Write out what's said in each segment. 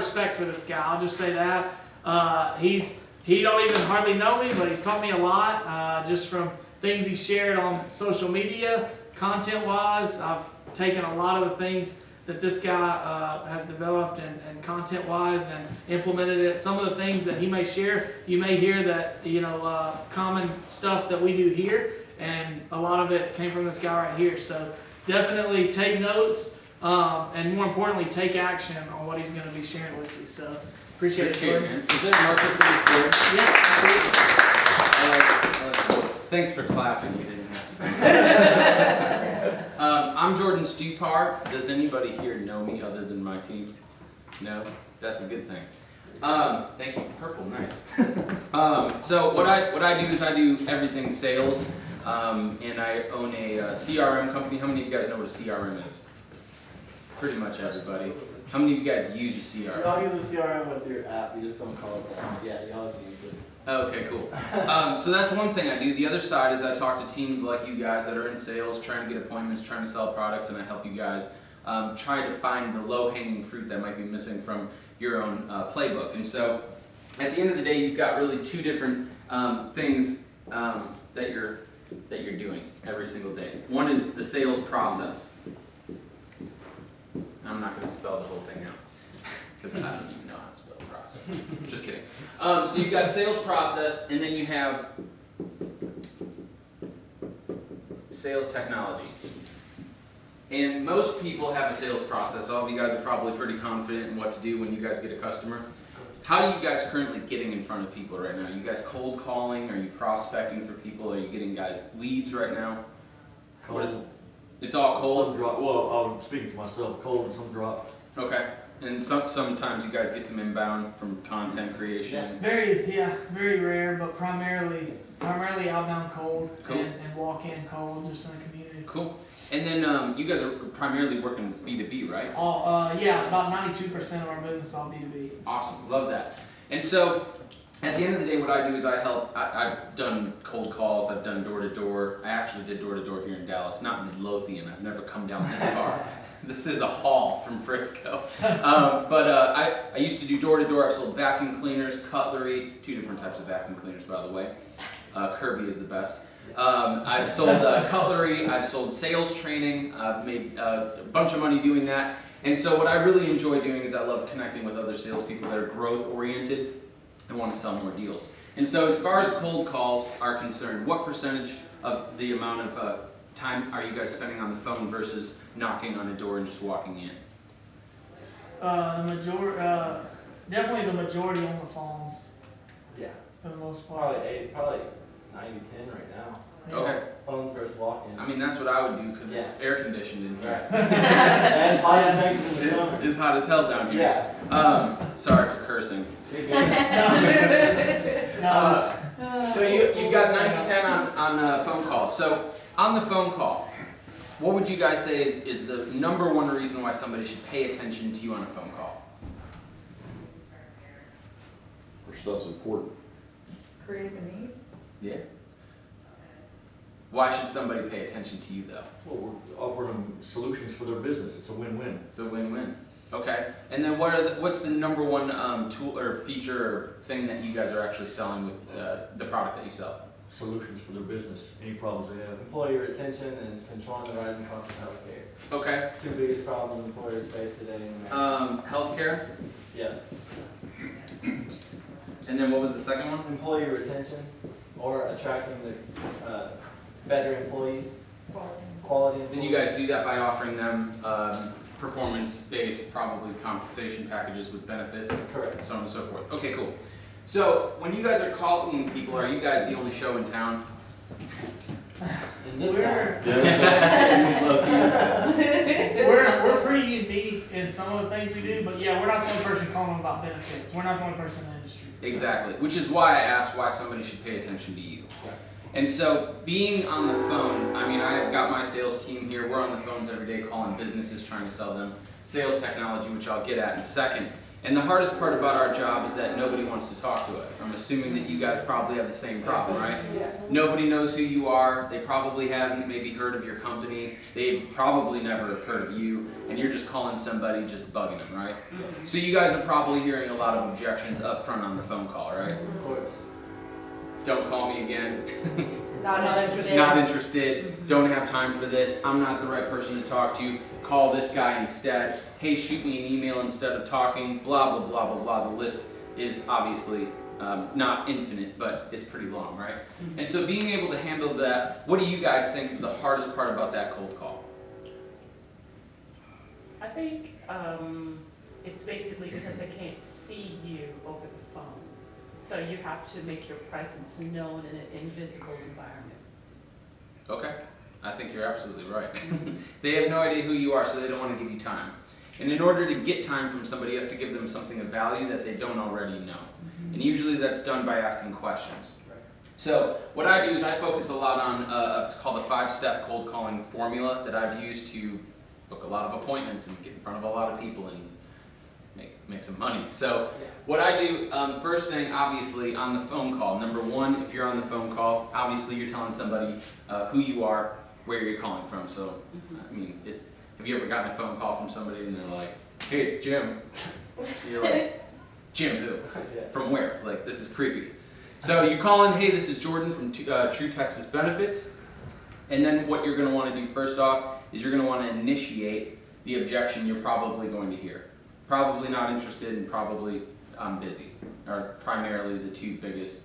respect for this guy. I'll just say that. He don't even hardly know me, but he's taught me a lot just from things he shared on social media, content-wise. I've taken a lot of the things that this guy has developed and content-wise and implemented it. Some of the things that he may share, you may hear that, common stuff that we do here, and a lot of it came from this guy right here. So definitely take notes, and more importantly, take action on what he's going to be sharing with you. So appreciate it, man. Is there a marker for this board? Yeah. Thanks for clapping. You didn't have to. I'm Jordan Stupar. Does anybody here know me other than my team? No? That's a good thing. Thank you. Purple, nice. So what I do is I do everything sales, and I own a CRM company. How many of you guys know what a CRM is? Pretty much everybody. How many of you guys use a CRM? Y'all use a CRM with your app, you just don't call it that. Yeah, y'all use it. Okay, cool. So that's one thing I do. The other side is I talk to teams like you guys that are in sales, trying to get appointments, trying to sell products, and I help you guys try to find the low-hanging fruit that might be missing from your own playbook. And so at the end of the day, you've got really two different things that you're doing every single day. One is the sales process. I'm not going to spell the whole thing out because I don't even know how to spell the process. Just kidding. So you've got sales process, and then you have sales technology. And most people have a sales process. All of you guys are probably pretty confident in what to do when you guys get a customer. How are you guys currently getting in front of people right now? Are you guys cold calling? Are you prospecting for people? Are you getting guys leads right now? Cold. It's all cold? Some drop. Well, I'm speaking for myself. Cold and some drop. Okay. And sometimes you guys get some inbound from content creation. Very rare, but primarily outbound cold. Cool. and walk-in cold, just in the community. Cool. And then you guys are primarily working B2B, right? About 92% of our business is all B2B. Awesome, love that. And so, at the end of the day, what I do is I help. I've done cold calls. I've done door-to-door. I actually did door-to-door here in Dallas, not in Midlothian. I've never come down this far. This is a haul from Frisco. I used to do door-to-door. I've sold vacuum cleaners, cutlery, 2 different types of vacuum cleaners, by the way. Kirby is the best. I've sold cutlery. I've sold sales training. I've made a bunch of money doing that. And so what I really enjoy doing is I love connecting with other salespeople that are growth-oriented and want to sell more deals. And so as far as cold calls are concerned, what percentage of the amount of time are you guys spending on the phone versus knocking on a door and just walking in? Definitely the majority on the phones. Yeah. For the most part. Probably 90-10 right now. Yeah. Okay. Phones versus walk-ins. I mean, that's what I would do because it's air conditioned in here. Right. And it's hot in Texas in the summer. It's hot as hell down here. Yeah. Sorry for cursing. You're good. So you've got 90-10 on phone calls. So on the phone call, what would you guys say is the number one reason why somebody should pay attention to you on a phone call? Our stuff's important. Create a need. Yeah. Why should somebody pay attention to you though? Well, we're offering them solutions for their business. It's a win-win. It's a win-win. Okay. And then what's the number one tool or feature or thing that you guys are actually selling with the product that you sell? Solutions for their business. Any problems they have. Employee retention and controlling the rising cost of healthcare. Okay. 2 biggest problems employers face today in America. Healthcare. Yeah. And then what was the second one? Employee retention or attracting the better employees, quality employees. And you guys do that by offering them performance-based, probably compensation packages with benefits, Correct. so on and so forth. Okay, cool. So when you guys are calling people, are you guys the only show in town? In this We're pretty unique in some of the things we do, but yeah, we're not the only person calling them about benefits. We're not the only person in the industry. Exactly, which is why I asked why somebody should pay attention to you. And so being on the phone, I mean, I've got my sales team here. We're on the phones every day calling businesses, trying to sell them sales technology, which I'll get at in a second. And the hardest part about our job is that nobody wants to talk to us. I'm assuming that you guys probably have the same problem, right? Nobody knows who you are. They probably haven't maybe heard of your company. They probably never have heard of you. And you're just calling somebody, just bugging them, right? So you guys are probably hearing a lot of objections up front on the phone call, right? Of course. Don't call me again. Not interested. Not interested. Don't have time for this. I'm not the right person to talk to. Call this guy instead. Hey, shoot me an email instead of talking. Blah, blah, blah, blah, blah. The list is obviously not infinite, but it's pretty long, right? And so being able to handle that, what do you guys think is the hardest part about that cold call? I think it's basically because I can't see you over the phone. So you have to make your presence known in an invisible environment. Okay, I think you're absolutely right. They have no idea who you are, so they don't want to give you time. And in order to get time from somebody, you have to give them something of value that they don't already know. And usually that's done by asking questions. So what I do is I focus a lot on, it's called the 5-step cold calling formula that I've used to book a lot of appointments and get in front of a lot of people and make some money. So what I do, first thing, obviously, on the phone call, number one, if you're on the phone call, obviously you're telling somebody who you are, where you're calling from. So, I mean, have you ever gotten a phone call from somebody and they're like, hey, it's Jim. You're like, Jim who? Yeah. From where? Like, this is creepy. So you call in, hey, this is Jordan from True Texas Benefits. And then what you're going to want to do first off is you're going to want to initiate the objection you're probably going to hear. Probably not interested and probably I'm busy are primarily the two biggest,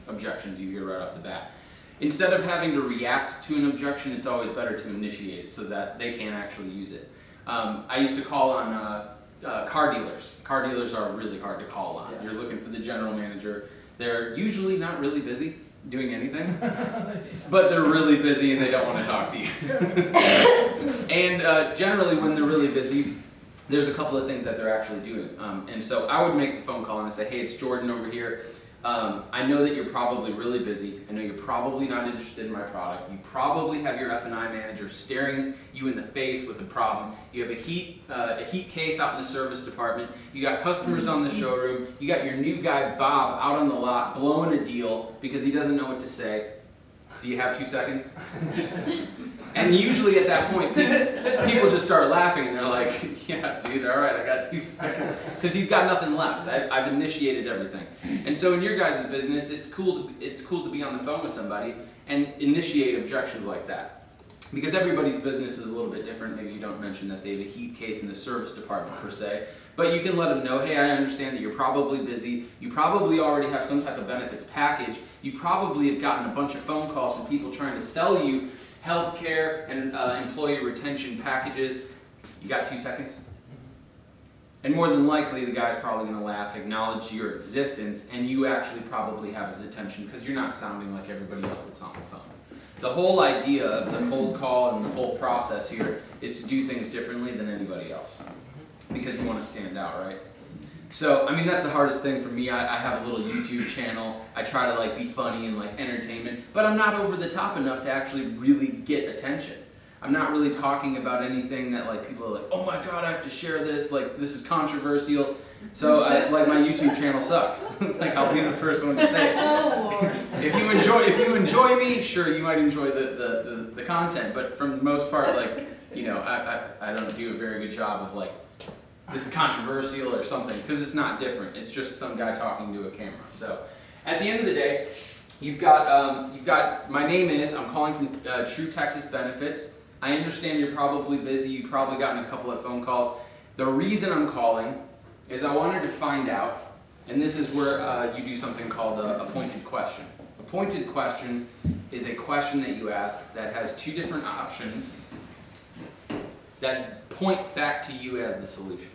objections you hear right off the bat. Instead of having to react to an objection, it's always better to initiate it so that they can actually use it. I used to call on car dealers. Car dealers are really hard to call on. You're looking for the general manager. They're usually not really busy doing anything, but they're really busy and they don't want to talk to you. And generally when they're really busy, there's a couple of things that they're actually doing. And so I would make the phone call and I say, hey, it's Jordan over here. I know that you're probably really busy. I know you're probably not interested in my product. You probably have your F&I manager staring you in the face with a problem. You have a heat case out in the service department. You got customers on the showroom. You got your new guy, Bob, out on the lot blowing a deal because he doesn't know what to say. Do you have 2 seconds? And usually at that point, people just start laughing and they're like, yeah, dude, all right, I got 2 seconds. Because he's got nothing left. I've initiated everything. And so in your guys' business, it's cool to be on the phone with somebody and initiate objections like that. Because everybody's business is a little bit different. Maybe you don't mention that they have a heat case in the service department per se. But you can let them know, hey, I understand that you're probably busy. You probably already have some type of benefits package. You probably have gotten a bunch of phone calls from people trying to sell you healthcare and employee retention packages. You got 2 seconds? And more than likely, the guy's probably going to laugh, acknowledge your existence, and you actually probably have his attention because you're not sounding like everybody else that's on the phone. The whole idea of the cold call and the whole process here is to do things differently than anybody else because you want to stand out, right? So, I mean, that's the hardest thing for me. I have a little YouTube channel. I try to be funny and entertainment, but I'm not over the top enough to actually really get attention. I'm not really talking about anything that people are like, oh my God, I have to share this. This is controversial. So, my YouTube channel sucks. I'll be the first one to say it. Oh, Lord. If you enjoy me, sure, you might enjoy the content, but for the most part, I don't do a very good job of this is controversial or something, because it's not different. It's just some guy talking to a camera. So, at the end of the day, you've got my name is, I'm calling from True Texas Benefits. I understand you're probably busy. You've probably gotten a couple of phone calls. The reason I'm calling is I wanted to find out, and this is where you do something called a pointed question. A pointed question is a question that you ask that has two different options that point back to you as the solution.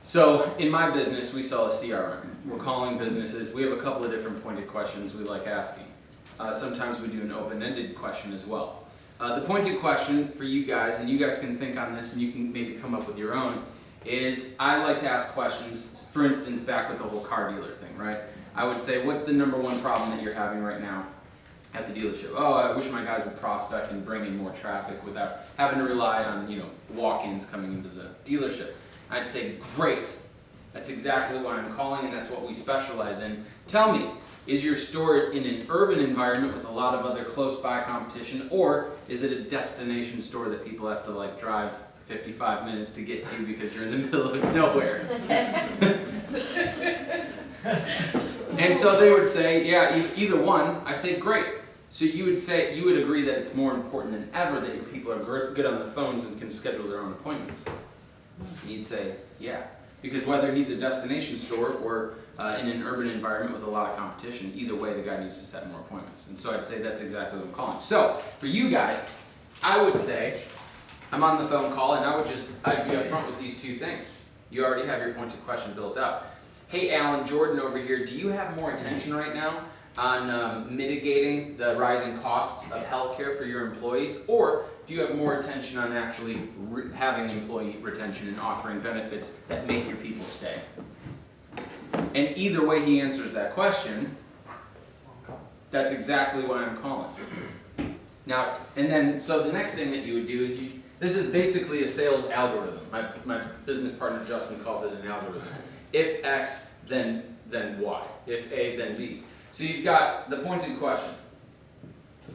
So in my business, we sell a CRM. We're calling businesses. We have a couple of different pointed questions we like asking. Sometimes we do an open-ended question as well. The pointed question for you guys, and you guys can think on this and you can maybe come up with your own, is I like to ask questions, for instance, back with the whole car dealer thing, right? I would say, what's the number one problem that you're having right now at the dealership? Oh, I wish my guys would prospect and bring in more traffic without having to rely on, walk-ins coming into the dealership. I'd say, great. That's exactly why I'm calling, and that's what we specialize in. Tell me, is your store in an urban environment with a lot of other close by competition, or is it a destination store that people have to like drive 55 minutes to get to because you're in the middle of nowhere? And so they would say, yeah, either one. I say, great. So you would agree that it's more important than ever that your people are good on the phones and can schedule their own appointments. And you'd say, yeah. Because whether he's a destination store or in an urban environment with a lot of competition, either way the guy needs to set more appointments. And so I'd say that's exactly what I'm calling. So for you guys, I would say, I'm on the phone call and I'd be upfront with these two things. You already have your pointed question built out. Hey Alan, Jordan over here, do you have more attention right now on mitigating the rising costs of healthcare for your employees, or do you have more attention on actually having employee retention and offering benefits that make your people stay? And either way he answers that question, that's exactly why I'm calling. Now, and then, so the next thing that you would do is this is basically a sales algorithm. My business partner Justin calls it an algorithm. If X, then Y. If A, then B. So you've got the pointed question.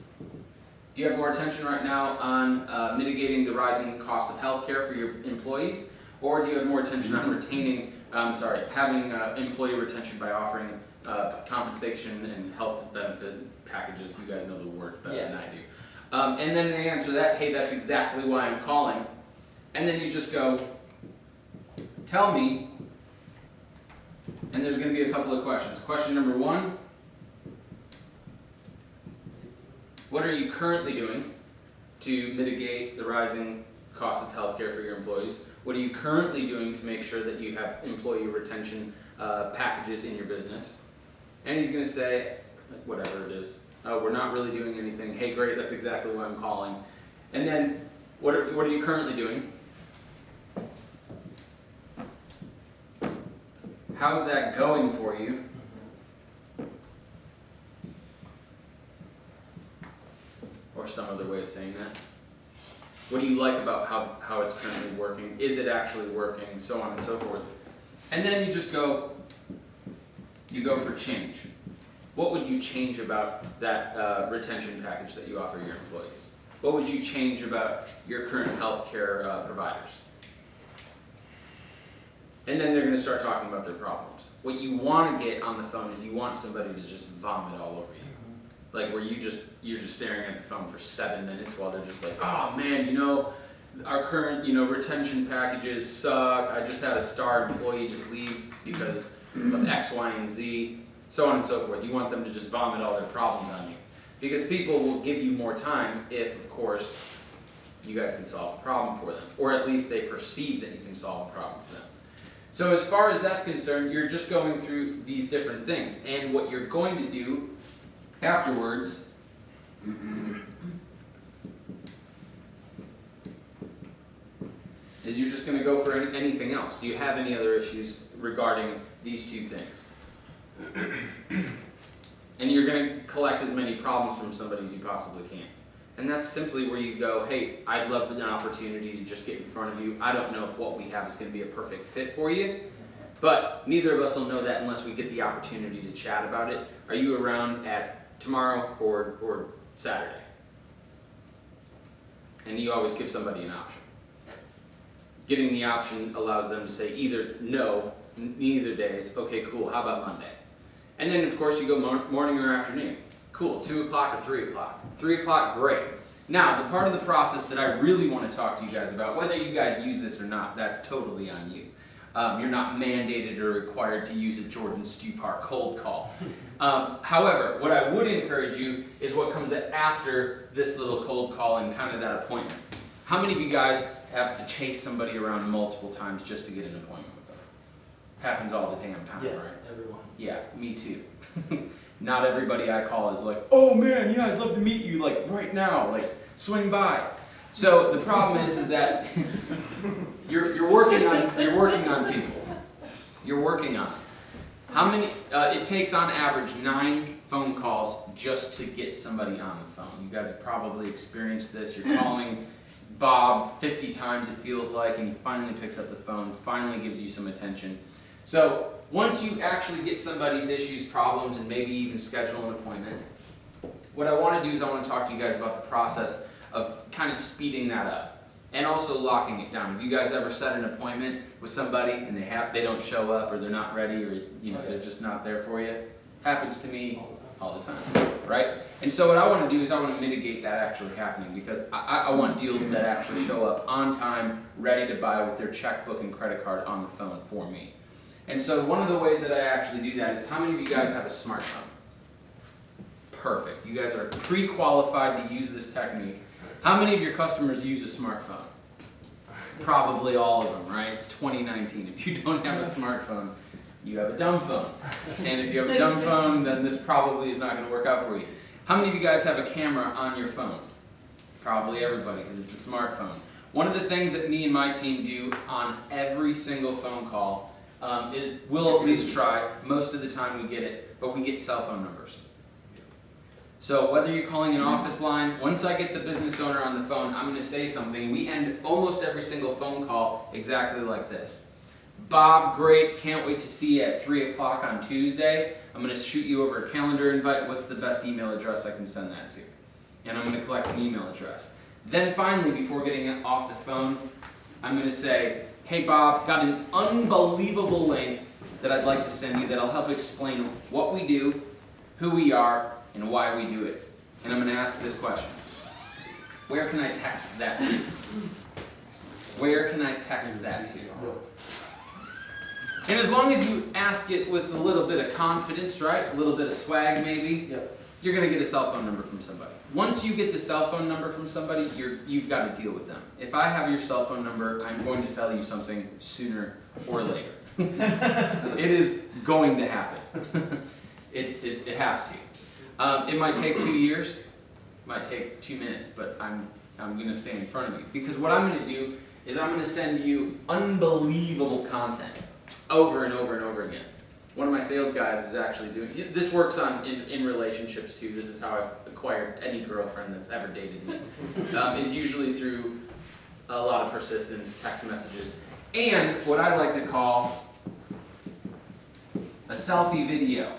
Do you have more attention right now on mitigating the rising cost of healthcare for your employees? Or do you have more attention on having employee retention by offering compensation and health benefit packages? You guys know the words better than I do. And then they answer that, hey, that's exactly why I'm calling. And then you just go, tell me, and there's going to be a couple of questions. Question number 1, what are you currently doing to mitigate the rising cost of healthcare for your employees? What are you currently doing to make sure that you have employee retention packages in your business? And he's going to say, whatever it is, oh, we're not really doing anything. Hey, great, that's exactly why I'm calling. And then, what are you currently doing? How's that going for you? Or some other way of saying that. What do you like about how it's currently working? Is it actually working? So on and so forth. And then you just go for change. What would you change about that retention package that you offer your employees? What would you change about your current healthcare providers? And then they're going to start talking about their problems. What you want to get on the phone is you want somebody to just vomit all over you. Like where you're just staring at the phone for 7 minutes while they're just like, oh man, our current, retention packages suck. I just had a star employee just leave because of X, Y, and Z, so on and so forth. You want them to just vomit all their problems on you. Because people will give you more time if, of course, you guys can solve a problem for them. Or at least they perceive that you can solve a problem for them. So as far as that's concerned, you're just going through these different things. And what you're going to do afterwards is you're just going to go for anything else. Do you have any other issues regarding these two things? And you're going to collect as many problems from somebody as you possibly can. And that's simply where you go, hey, I'd love an opportunity to just get in front of you. I don't know if what we have is going to be a perfect fit for you, but neither of us will know that unless we get the opportunity to chat about it. Are you around at tomorrow or Saturday? And you always give somebody an option. Getting the option allows them to say either no, neither days, okay, cool, how about Monday? And then of course you go morning or afternoon. Cool, 2 o'clock or 3 o'clock. 3 o'clock, great. Now, the part of the process that I really want to talk to you guys about, whether you guys use this or not, that's totally on you. You're not mandated or required to use a Jordan Stupar cold call. However, what I would encourage you is what comes after this little cold call and kind of that appointment. How many of you guys have to chase somebody around multiple times just to get an appointment with them? Happens all the damn time, right? Everyone. Yeah, me too. Not everybody I call is like, oh man, yeah, I'd love to meet you like right now, like swing by. So the problem is that you're working on people. You're working on it. How many? It takes on average 9 phone calls just to get somebody on the phone. You guys have probably experienced this. You're calling Bob 50 times it feels like, and he finally picks up the phone, finally gives you some attention. So once you actually get somebody's issues, problems, and maybe even schedule an appointment, what I want to do is I want to talk to you guys about the process of kind of speeding that up and also locking it down. Have you guys ever set an appointment with somebody and they don't show up, or they're not ready, or they're just not there for you? Happens to me all the time, right? And so what I want to do is I want to mitigate that actually happening, because I want deals that actually show up on time, ready to buy with their checkbook and credit card on the phone for me. And so one of the ways that I actually do that is, how many of you guys have a smartphone? Perfect. You guys are pre-qualified to use this technique. How many of your customers use a smartphone? Probably all of them, right? It's 2019. If you don't have a smartphone, you have a dumb phone. And if you have a dumb phone, then this probably is not going to work out for you. How many of you guys have a camera on your phone? Probably everybody, because it's a smartphone. One of the things that me and my team do on every single phone call is we'll at least try. Most of the time we get it, but we get cell phone numbers. So whether you're calling an office line, once I get the business owner on the phone, I'm going to say something. We end almost every single phone call exactly like this. Bob, great, can't wait to see you at 3 o'clock on Tuesday. I'm going to shoot you over a calendar invite. What's the best email address I can send that to? And I'm going to collect an email address. Then finally, before getting off the phone, I'm going to say, hey Bob, got an unbelievable link that I'd like to send you that'll help explain what we do, who we are, and why we do it. And I'm going to ask this question. Where can I text that to? Where can I text that to? And as long as you ask it with a little bit of confidence, right? A little bit of swag maybe, Yep. you're going to get a cell phone number from somebody. Once you get the cell phone number from somebody, you've got to deal with them. If I have your cell phone number, I'm going to sell you something sooner or later. It is going to happen. It has to. It might take 2 years, it might take 2 minutes, but I'm going to stay in front of you. Because what I'm going to do is I'm going to send you unbelievable content over and over and over again. One of my sales guys is actually doing, this works in relationships too. This is how I've acquired any girlfriend that's ever dated me. Is usually through a lot of persistence, text messages, and what I like to call a selfie video.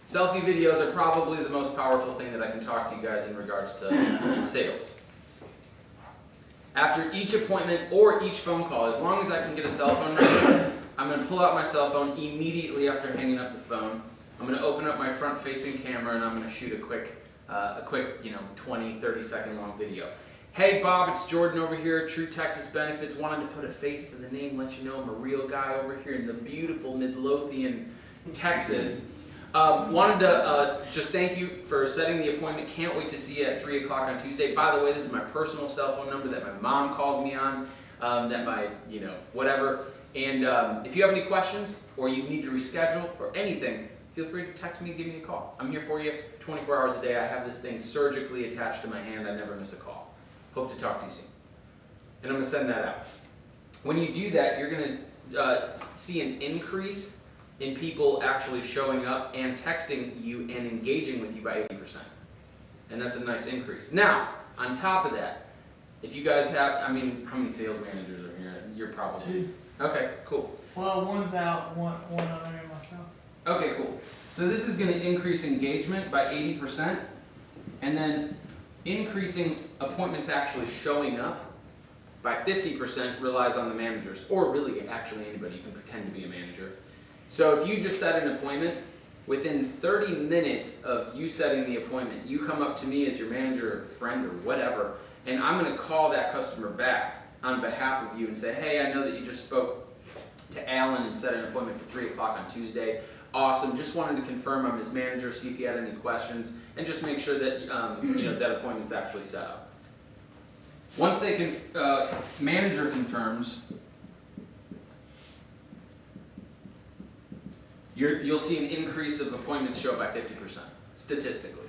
Selfie videos are probably the most powerful thing that I can talk to you guys in regards to sales. After each appointment or each phone call, as long as I can get a cell phone number, I'm going to pull out my cell phone immediately after hanging up the phone. I'm going to open up my front-facing camera and I'm going to shoot a quick 20, 30-second long video. Hey Bob, it's Jordan over here at True Texas Benefits. Wanted to put a face to the name, let you know I'm a real guy over here in the beautiful Midlothian, Texas. Wanted to just thank you for setting the appointment. Can't wait to see you at 3 o'clock on Tuesday. By the way, this is my personal cell phone number that my mom calls me on, that my, whatever. And if you have any questions or you need to reschedule or anything, feel free to text me, give me a call. I'm here for you 24 hours a day. I have this thing surgically attached to my hand. I never miss a call. Hope to talk to you soon. And I'm going to send that out. When you do that, you're going to see an increase in people actually showing up and texting you and engaging with you by 80%. And that's a nice increase. Now, on top of that, if you guys have, how many sales managers are here? You're probably... 2. Okay, cool. Well, one's out, one other and myself. Okay, cool. So this is going to increase engagement by 80%, and then increasing appointments actually showing up by 50% relies on the managers, or really actually anybody. You can pretend to be a manager. So if you just set an appointment, within 30 minutes of you setting the appointment, you come up to me as your manager or friend or whatever, and I'm going to call that customer back on behalf of you and say, hey, I know that you just spoke to Alan and set an appointment for 3 o'clock on Tuesday. Awesome. Just wanted to confirm I'm his manager, see if you had any questions, and just make sure that that appointment's actually set up. Once they manager confirms, you'll see an increase of appointments show by 50%, statistically.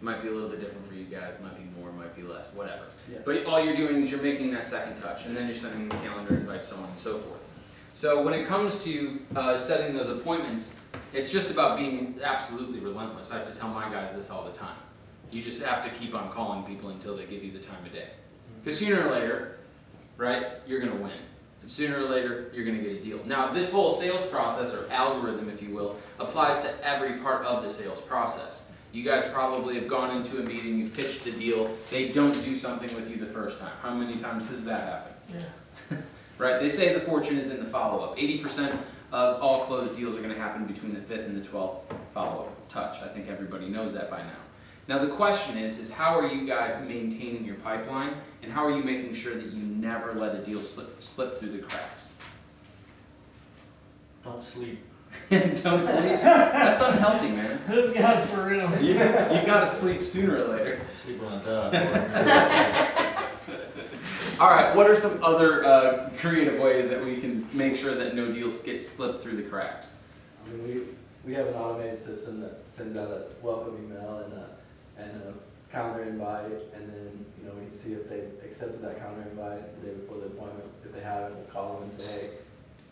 Might be a little bit different for you guys, might be more, might be less, whatever. Yeah. But all you're doing is you're making that second touch, and then you're sending the calendar invites, so on and so forth. So when it comes to setting those appointments, it's just about being absolutely relentless. I have to tell my guys this all the time. You just have to keep on calling people until they give you the time of day. Because sooner or later, right, you're gonna win. And sooner or later, you're gonna get a deal. Now, this whole sales process, or algorithm, if you will, applies to every part of the sales process. You guys probably have gone into a meeting, you pitched the deal, they don't do something with you the first time. How many times does that happen? Yeah. Right, they say the fortune is in the follow-up. 80% of all closed deals are gonna happen between the 5th and the 12th follow-up touch. I think everybody knows that by now. Now the question is how are you guys maintaining your pipeline, and how are you making sure that you never let a deal slip through the cracks? Don't sleep. Don't sleep? That's unhealthy, man. This guy's for real. You gotta sleep sooner or later. Sleep on a dog. All right, what are some other creative ways that we can make sure that no deals get slipped through the cracks? I mean, we have an automated system that sends out a welcome email and a calendar invite, and then, you know, we can see if they accepted that calendar invite the day before the appointment. If they haven't, we'll call them and say, hey,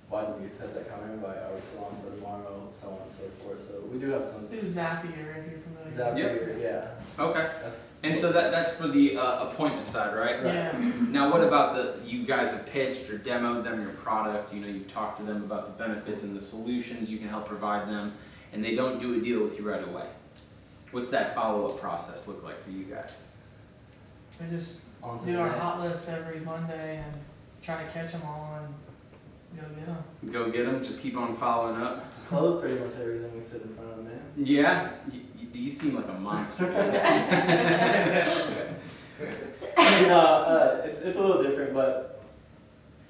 why didn't you accept that calendar invite? Are we still on for tomorrow? So on and so forth. So we do have some. Let's do Zapier if you're familiar. Zapier, yeah. Okay. That's, And so that's for the appointment side, right? Yeah. Now, what about you guys have pitched or demoed them your product, you know, you've talked to them about the benefits and the solutions you can help provide them, and they don't do a deal with you right away. What's that follow-up process look like for you guys? We just on to do the our next. hot list every Monday and try to catch them all and go get them. Go get them, just keep on following up. Close pretty much everything we sit in front of them, man. Yeah? You seem like a monster. It's a little different, but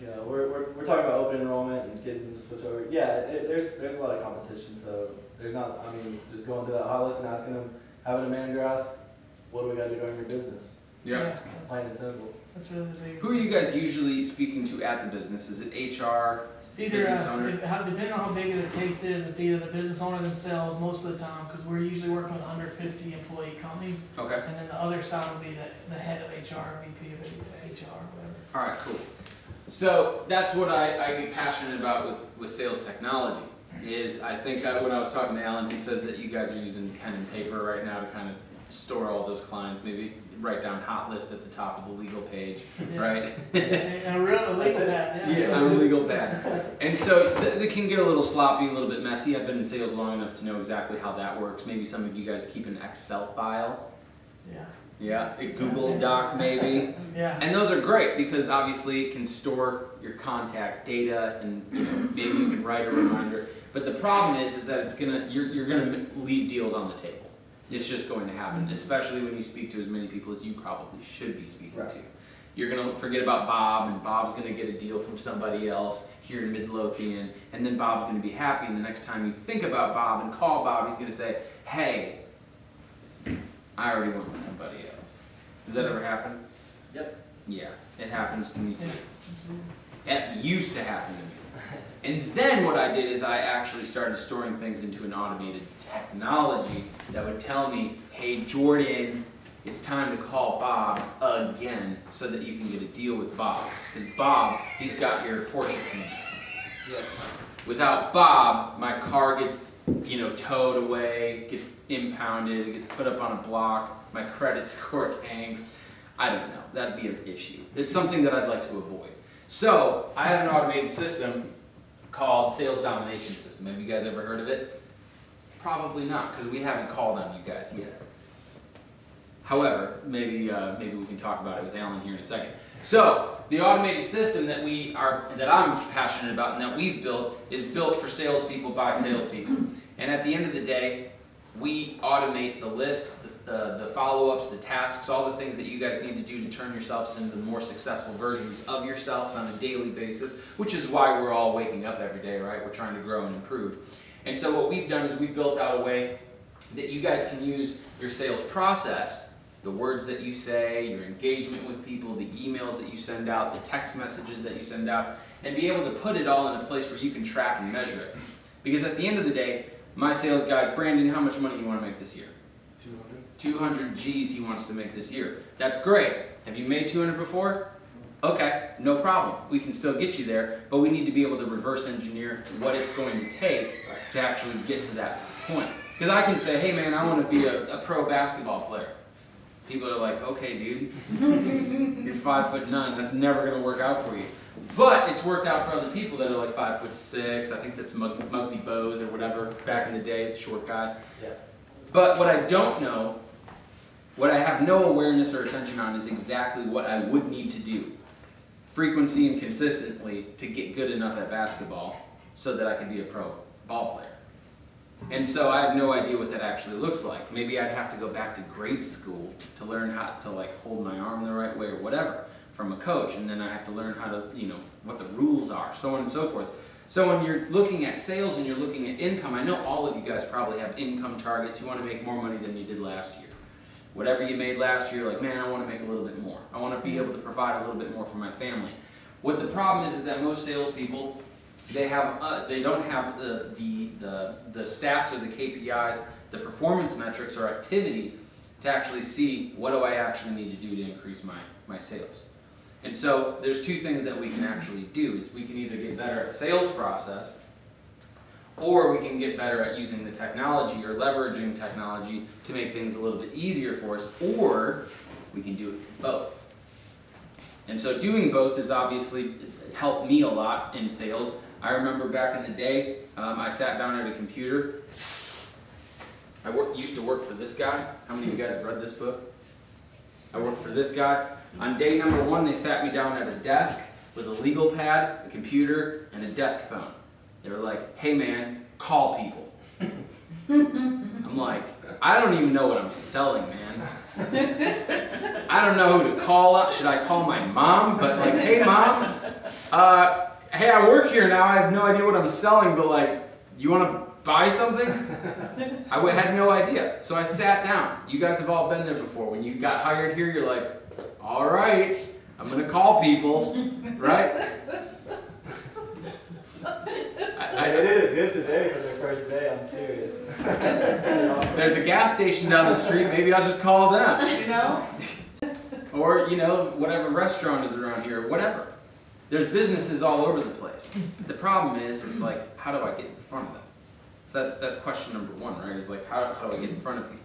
you know, we're talking about open enrollment and getting them to switch over. Yeah, there's a lot of competition, so there's not. I mean, just going through that hot list and asking them, having a manager ask, what do we got to do in your business? Yeah. Plain and simple. That's really the biggest. Who are you guys usually speaking to at the business? Is it HR, It's either, business owner? depending on how big the case is, it's either the business owner themselves most of the time, because we're usually working with 150 employee companies. Okay. And then the other side would be the head of HR, VP of HR, whatever. All right, cool. So that's what I get passionate about with sales technology. Is I think when I was talking to Alan, he says that you guys are using pen and paper right now to kind of store all those clients. Maybe write down hot list at the top of the legal page, Yeah. right? A real legal pad, yeah. Yeah, on a legal pad. And so they can get a little sloppy, a little bit messy. I've been in sales long enough to know exactly how that works. Maybe some of you guys keep an Excel file. Yeah. Yeah, a Google Doc maybe. Yeah. And those are great because obviously it can store your contact data, and you know, maybe you can write a reminder. But the problem is that you're gonna leave deals on the table. It's just going to happen, especially when you speak to as many people as you probably should be speaking Right. to. You're gonna forget about Bob, and Bob's gonna get a deal from somebody else here in Midlothian, and then Bob's gonna be happy, and the next time you think about Bob and call Bob, he's gonna say, hey, I already went with somebody else. Does that ever happen? Yep. Yeah, it happens to me too. Yeah, absolutely. It used to happen to me. And then what I did is I actually started storing things into an automated technology that would tell me, hey Jordan, it's time to call Bob again so that you can get a deal with Bob. Because Bob, he's got your Porsche key. Yeah. Without Bob, my car gets, towed away, gets impounded, it gets put up on a block, my credit score tanks. I don't know, that'd be an issue. It's something that I'd like to avoid. So, I have an automated system called Sales Domination System. Have you guys ever heard of it? Probably not, because we haven't called on you guys yet. However, maybe we can talk about it with Alan here in a second. So, the automated system that I'm passionate about and that we've built is built for salespeople by salespeople. And at the end of the day, we automate the list, the follow-ups, the tasks, all the things that you guys need to do to turn yourselves into the more successful versions of yourselves on a daily basis, which is why we're all waking up every day, right? We're trying to grow and improve. And so what we've done is we've built out a way that you guys can use your sales process, the words that you say, your engagement with people, the emails that you send out, the text messages that you send out, and be able to put it all in a place where you can track and measure it. Because at the end of the day, my sales guys, Brandon, how much money do you want to make this year? 200 G's he wants to make this year. That's great. Have you made 200 before? Okay, no problem. We can still get you there, but we need to be able to reverse engineer what it's going to take to actually get to that point. Because I can say, hey man, I want to be a pro basketball player. People are like, okay, dude, you're 5'9", that's never gonna work out for you. But it's worked out for other people that are like 5'6". I think that's Muggsy Bowes or whatever, back in the day, it's a short guy. Yeah. But what I don't know, what I have no awareness or attention on is exactly what I would need to do, frequency and consistently, to get good enough at basketball so that I can be a pro ball player. And so I have no idea what that actually looks like. Maybe I'd have to go back to grade school to learn how to like hold my arm the right way or whatever from a coach, and then I have to learn how to, you know, what the rules are, so on and so forth. So when you're looking at sales and you're looking at income, I know all of you guys probably have income targets. You want to make more money than you did last year. Whatever you made last year, like, man, I want to make a little bit more. I want to be able to provide a little bit more for my family. What the problem is that most salespeople, they don't have the stats or the KPIs, the performance metrics or activity to actually see what do I actually need to do to increase my sales. And so there's two things that we can actually do. Is we can either get better at sales process, or we can get better at using the technology or leveraging technology to make things a little bit easier for us, or we can do both. And so doing both has obviously helped me a lot in sales. I remember back in the day, I sat down at a computer. I used to work for this guy. How many of you guys have read this book? I worked for this guy. On day number 1, they sat me down at a desk with a legal pad, a computer, and a desk phone. They were like, hey man, call people. I'm like, I don't even know what I'm selling, man. I don't know who to call up. Should I call my mom? But like, hey mom, hey, I work here now. I have no idea what I'm selling, but like, you want to buy something? I had no idea. So I sat down. You guys have all been there before. When you got hired here, you're like, all right, I'm going to call people, right? They did it good today for their first day, I'm serious. There's a gas station down the street, maybe I'll just call them, you know? Or, you know, whatever restaurant is around here, whatever. There's businesses all over the place. But the problem is like, how do I get in front of them? So that's question number 1, right? Is like, how do I get in front of people?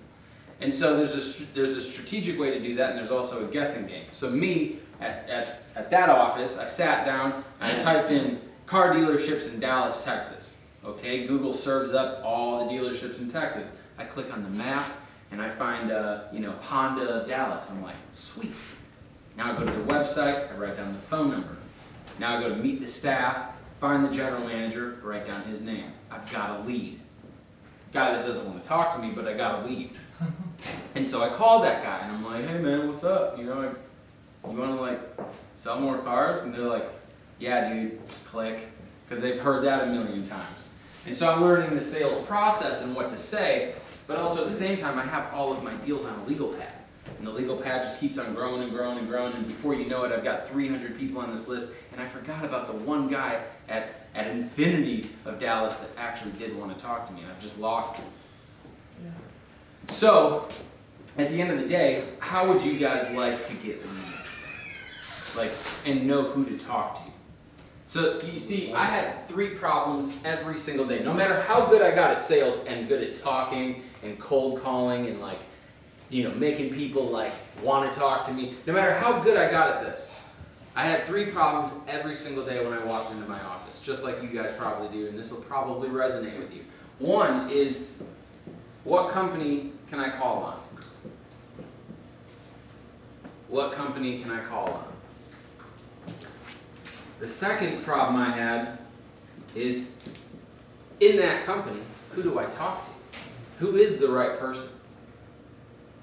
And so there's a strategic way to do that, and there's also a guessing game. So me, at that office, I sat down, and I typed in car dealerships in Dallas, Texas. Okay, Google serves up all the dealerships in Texas. I click on the map, and I find, you know, Honda of Dallas. I'm like, sweet. Now I go to the website, I write down the phone number. Now I go to meet the staff, find the general manager, write down his name. I've got a lead. Guy that doesn't want to talk to me, but I got a lead. And so I called that guy, and I'm like, hey man, what's up? You know, you want to like sell more cars? And they're like, yeah dude, click. Because they've heard that a million times. And so I'm learning the sales process and what to say, but also at the same time I have all of my deals on a legal pad. And the legal pad just keeps on growing and growing and growing, and before you know it, I've got 300 people on this list, and I forgot about the one guy at Infinity of Dallas that actually did want to talk to me, and I've just lost him. Yeah. So, at the end of the day, how would you guys like to get leads? Like, and know who to talk to? So, you see, I had 3 problems every single day. No matter how good I got at sales and good at talking and cold calling and like, you know, making people like want to talk to me, no matter how good I got at this, I had 3 problems every single day when I walked into my office, just like you guys probably do, and this will probably resonate with you. One is, what company can I call on? What company can I call on? The second problem I had is, in that company, who do I talk to? Who is the right person?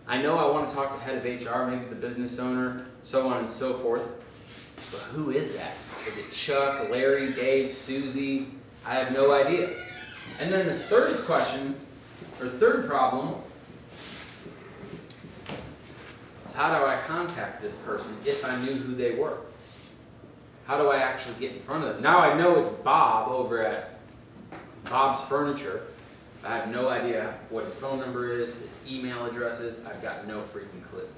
I know I want to talk to head of HR, maybe the business owner, so on and so forth. But who is that? Is it Chuck, Larry, Dave, Susie? I have no idea. And then the third question, or third problem, is how do I contact this person if I knew who they were? How do I actually get in front of them? Now I know it's Bob over at Bob's Furniture. I have no idea what his phone number is, his email address is. I've got no freaking clue.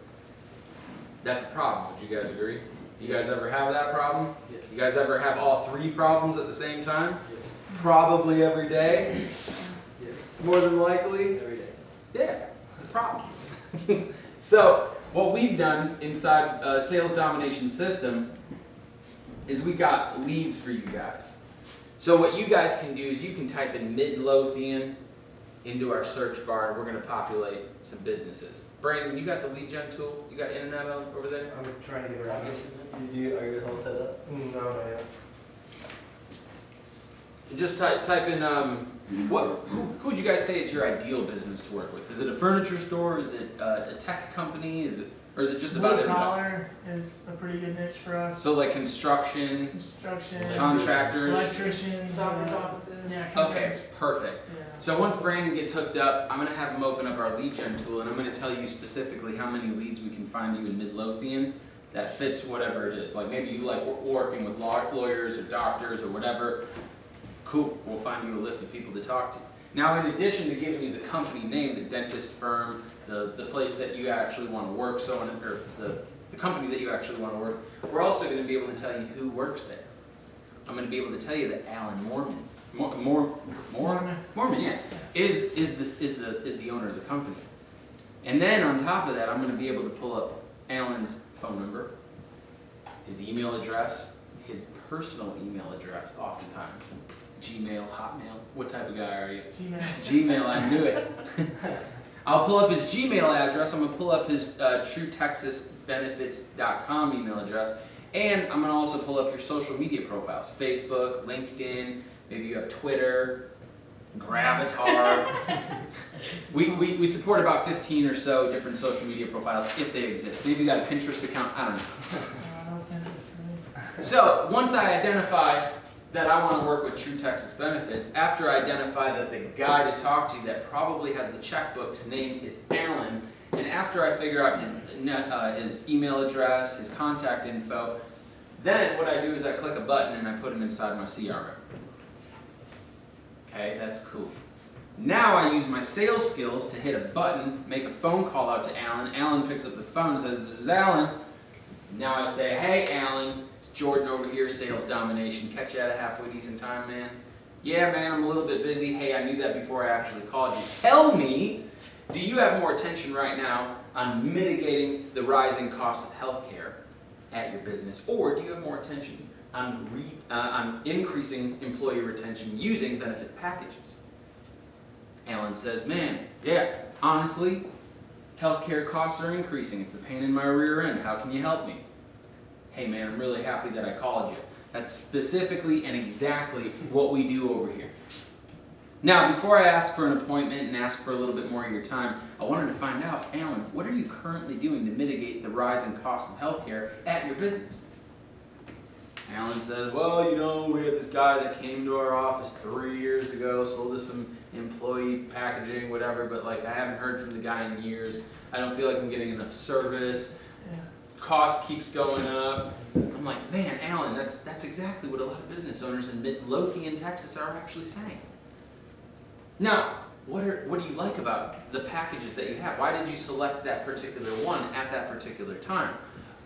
That's a problem. Would you guys agree? You guys ever have that problem? Yes. You guys ever have all 3 problems at the same time? Yes. Probably every day. Yes. More than likely. Every day. Yeah, it's a problem. So what we've done inside Sales Domination System is we got leads for you guys. So what you guys can do is you can type in Midlothian into our search bar, and we're going to populate some businesses. Brandon, you got the lead gen tool? You got internet over there? I'm trying to get around this. Are you all set up? No, not yet. Just type in, who would you guys say is your ideal business to work with? Is it a furniture store? Is it a tech company? Or is it just about Blue everybody? collar is a pretty good niche for us. So like construction, Construction, contractors. electricians, Doctor's offices. yeah, Okay, perfect. Yeah. So once Brandon gets hooked up, I'm going to have him open up our lead gen tool, and I'm going to tell you specifically how many leads we can find you in Midlothian that fits whatever it is. Like maybe you like working with lawyers or doctors or whatever. Cool, we'll find you a list of people to talk to. Now, in addition to giving you the company name, the dentist firm, the place that you actually want to work, or the company that you actually want to work, we're also going to be able to tell you who works there. I'm going to be able to tell you that Alan Mormon, yeah, is the owner of the company. And then on top of that, I'm going to be able to pull up Alan's phone number, his email address, his personal email address, oftentimes. Gmail, Hotmail, what type of guy are you? Gmail, I knew it. I'll pull up his Gmail address, I'm going to pull up his TrueTexasBenefits.com email address, and I'm going to also pull up your social media profiles, Facebook, LinkedIn, maybe you have Twitter, Gravatar. we support about 15 or so different social media profiles if they exist. Maybe you got a Pinterest account, I don't know. So once I identify that I want to work with True Texas Benefits, after I identify that the guy to talk to that probably has the checkbook's name is Alan, and after I figure out his email address, his contact info, then what I do is I click a button and I put him inside my CRM. Okay, that's cool. Now I use my sales skills to hit a button, make a phone call out to Alan. Alan picks up the phone and says, "This is Alan." Now I say, "Hey Alan, it's Jordan over here, Sales Domination. Catch you at a halfway decent time, man?" "Yeah, man, I'm a little bit busy." "Hey, I knew that before I actually called you. Tell me, do you have more attention right now on mitigating the rising cost of healthcare at your business, or do you have more attention on increasing employee retention using benefit packages?" Alan says, "Man, yeah, honestly, healthcare costs are increasing. It's a pain in my rear end. How can you help me?" "Hey man, I'm really happy that I called you." That's specifically and exactly what we do over here. Now, before I ask for an appointment and ask for a little bit more of your time, I wanted to find out, Alan, what are you currently doing to mitigate the rising cost of healthcare at your business? Alan says, "Well, you know, we had this guy that came to our office 3 years ago, sold us some employee packaging, whatever, but like I haven't heard from the guy in years. I don't feel like I'm getting enough service. Cost keeps going up." I'm like, "Man, Alan, that's exactly what a lot of business owners in Midlothian, Texas are actually saying." Now, what do you like about the packages that you have? Why did you select that particular one at that particular time?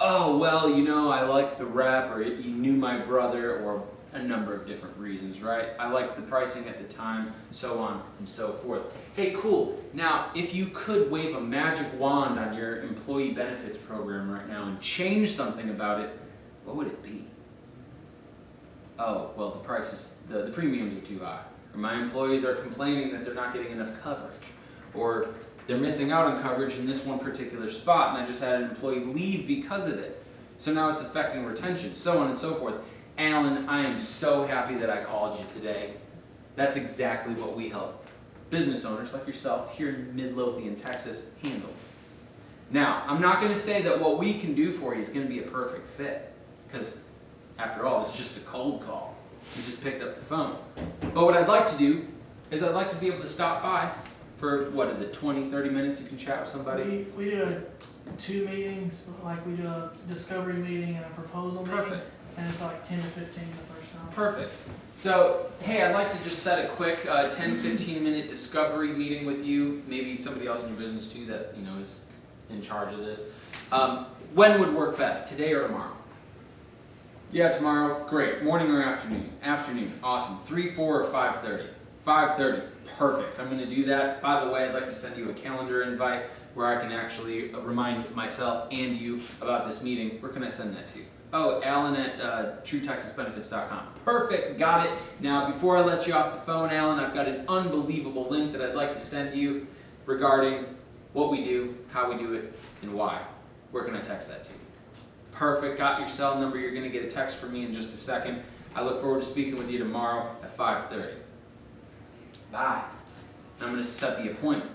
"Oh, well, you know, I liked the rep, or you knew my brother," or a number of different reasons, right? "I liked the pricing at the time," so on and so forth. Hey, cool. Now, if you could wave a magic wand on your employee benefits program right now and change something about it, what would it be? "Oh, well, the prices, the premiums are too high. Or my employees are complaining that they're not getting enough coverage. Or they're missing out on coverage in this one particular spot, and I just had an employee leave because of it. So now it's affecting retention," so on and so forth. Alan, I am so happy that I called you today. That's exactly what we help business owners like yourself here in Midlothian, Texas, handle. Now, I'm not going to say that what we can do for you is going to be a perfect fit, because after all, it's just a cold call. You just picked up the phone. But what I'd like to do is I'd like to be able to stop by for, 20, 30 minutes. You can chat with somebody. We do 2 meetings, like we do a discovery meeting and a proposal meeting. Perfect. And it's like 10 to 15 the first time. Perfect. So, hey, I'd like to just set a quick 10-15 minute discovery meeting with you, maybe somebody else in your business too that is in charge of this. When would work best, today or tomorrow? "Yeah, tomorrow." "Great. Morning or afternoon?" "Afternoon." "Awesome. 3, 4, or 5:30? 5:30. Perfect. I'm going to do that. By the way, I'd like to send you a calendar invite where I can actually remind myself and you about this meeting, where can I send that to? Oh, Alan at TrueTexasBenefits.com. Perfect, got it. Now, before I let you off the phone, Alan, I've got an unbelievable link that I'd like to send you regarding what we do, how we do it, and why. Where can I text that to you? Perfect, got your cell number. You're going to get a text from me in just a second. I look forward to speaking with you tomorrow at 5:30. Bye. I'm going to set the appointment.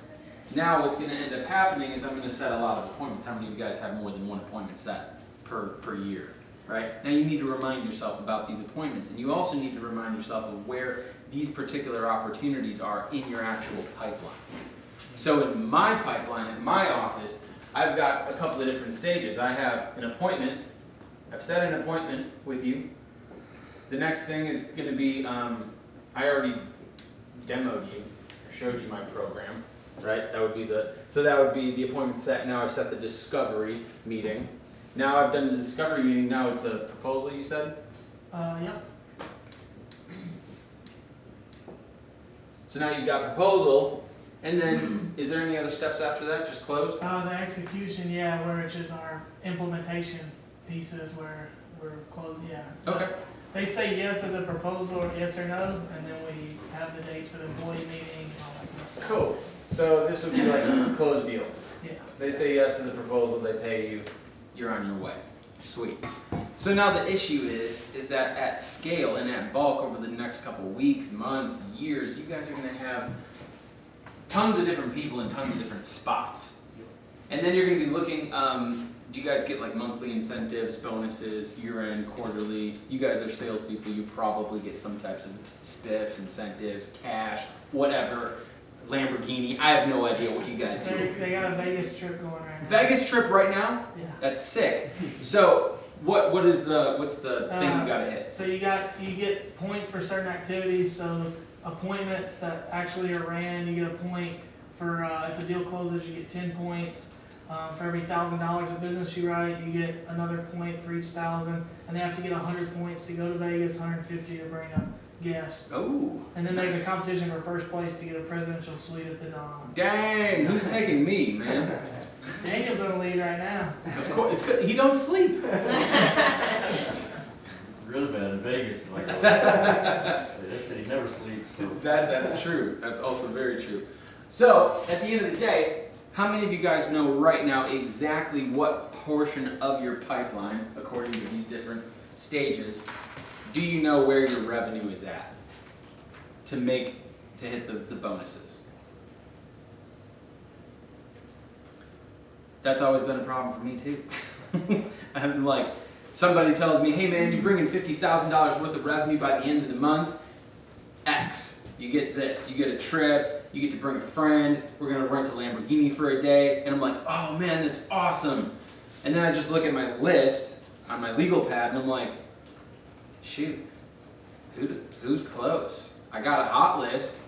Now what's going to end up happening is I'm going to set a lot of appointments. How many of you guys have more than one appointment set per year? Right? Now you need to remind yourself about these appointments, and you also need to remind yourself of where these particular opportunities are in your actual pipeline. So in my pipeline, in my office, I've got a couple of different stages. I have an appointment. I've set an appointment with you. The next thing is going to be, I already demoed you, or showed you my program, right? That would be the appointment set. Now I've set the discovery meeting. Now I've done the discovery meeting. Now it's a proposal, you said? Yep. So now you've got proposal. And then, is there any other steps after that? Just closed? The execution, yeah, which is our implementation pieces where we're closing, yeah. Okay. They say yes to the proposal, or yes or no, and then we have the dates for the employee meeting and all that kind of stuff. Cool. So this would be like a closed deal. Yeah. They say yes to the proposal, they pay you, you're on your way. Sweet. So now the issue is that at scale and at bulk over the next couple weeks, months, years, you guys are going to have tons of different people in tons of different spots. And then you're going to be looking, do you guys get like monthly incentives, bonuses, year-end, quarterly? You guys are salespeople, you probably get some types of spiffs, incentives, cash, whatever, Lamborghini. I have no idea what you guys do. They got a Vegas trip going right now. Vegas trip right now? Yeah. That's sick. So what's the thing you gotta hit? So you get points for certain activities. So appointments that actually are ran, you get a point for if the deal closes, you get 10 points. For every $1,000 of business you write, you get another point for each 1,000, and they have to get 100 points to go to Vegas, 150 to bring a guest. Oh. And then there's a competition for first place to get a presidential suite at the Dom. Dang, who's taking me, man? Daniel's in the lead right now. Of course, he don't sleep. Really bad in Vegas, like, they said he never sleeps, so. That's true. That's also very true. So, at the end of the day, how many of you guys know right now exactly what portion of your pipeline, according to these different stages, do you know where your revenue is at to hit the bonuses? That's always been a problem for me too. I'm like, somebody tells me, hey man, you bring in $50,000 worth of revenue by the end of the month, X. You get this, you get a trip, you get to bring a friend, we're gonna rent a Lamborghini for a day, and I'm like, oh man, that's awesome. And then I just look at my list on my legal pad and I'm like, shoot, who's close? I got a hot list,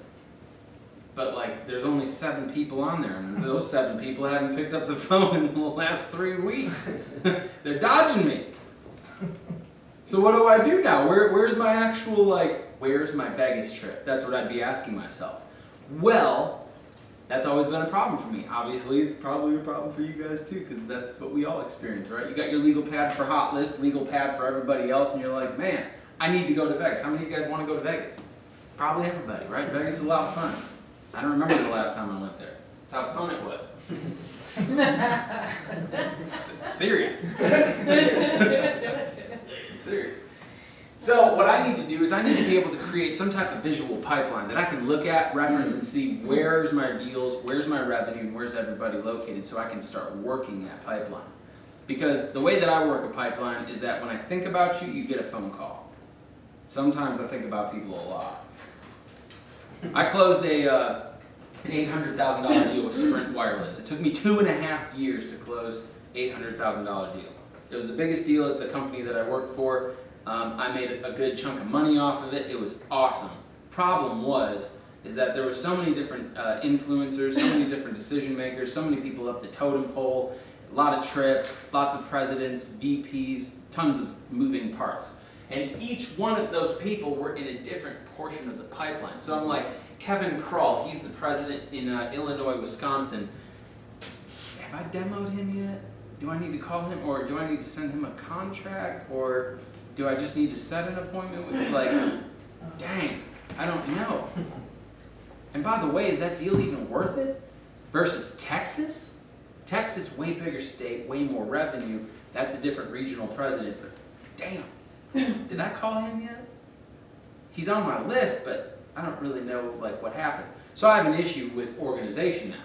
but like there's only 7 people on there, and those 7 people haven't picked up the phone in the last 3 weeks. They're dodging me. So what do I do now? Where's my actual, where's my Vegas trip? That's what I'd be asking myself. Well, that's always been a problem for me. Obviously, it's probably a problem for you guys too, because that's what we all experience, right? You got your legal pad for hot list, legal pad for everybody else, and you're like, man, I need to go to Vegas. How many of you guys want to go to Vegas? Probably everybody, right? Vegas is a lot of fun. I don't remember the last time I went there. That's how fun it was. Serious. Serious. So what I need to do is I need to be able to create some type of visual pipeline that I can look at, reference, and see where's my deals, where's my revenue, and where's everybody located, so I can start working that pipeline. Because the way that I work a pipeline is that when I think about you, you get a phone call. Sometimes I think about people a lot. I closed an $800,000 deal with Sprint Wireless. It took me 2.5 years to close $800,000 deal. It was the biggest deal at the company that I worked for. I made a good chunk of money off of it. It was awesome. Problem is that there were so many different influencers, so many different decision makers, so many people up the totem pole, a lot of trips, lots of presidents, VPs, tons of moving parts. And each one of those people were in a different portion of the pipeline. So I'm like, Kevin Kroll, he's the president in Illinois, Wisconsin. have I demoed him yet? Do I need to call him, or do I need to send him a contract, or do I just need to set an appointment with, like, dang, I don't know. And by the way, is that deal even worth it? Versus Texas? Texas, way bigger state, way more revenue. That's a different regional president, but damn, did I call him yet? He's on my list, but I don't really know like what happened. So I have an issue with organization now.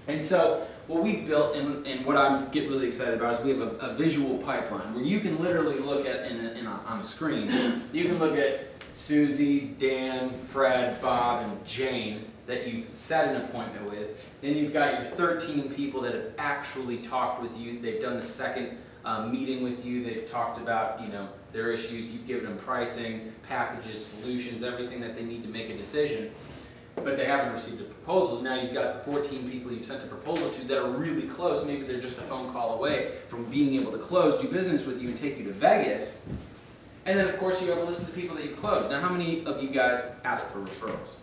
And so what we've built, and what I get really excited about, is we have a visual pipeline where you can literally look at, on a screen, you can look at Susie, Dan, Fred, Bob, and Jane that you've set an appointment with. Then you've got your 13 people that have actually talked with you. They've done the second meeting with you. They've talked about, you know, their issues. You've given them pricing, packages, solutions, everything that they need to make a decision. But they haven't received a proposal. Now you've got the 14 people you've sent a proposal to that are really close. Maybe they're just a phone call away from being able to close, do business with you, and take you to Vegas. And then, of course, you have a list of the people that you've closed. Now, how many of you guys ask for referrals?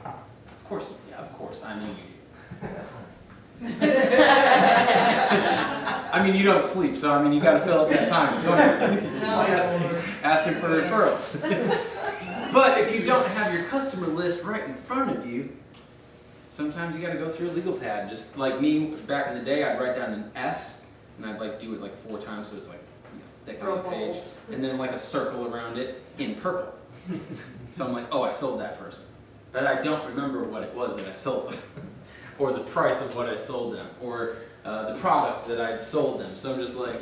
Of course, yeah, of course. I know you do. I mean, you don't sleep, so I mean, you got to fill up that time. So asking for referrals. But if you don't have your customer list right in front of you, sometimes you got to go through a legal pad. Just like me, back in the day, I'd write down an S, and I'd like do it like 4 times, so it's like, you know, thick on the page, and then like a circle around it in purple. So I'm like, oh, I sold that person. But I don't remember what it was that I sold them, or the price of what I sold them, or the product that I'd sold them. So I'm just like,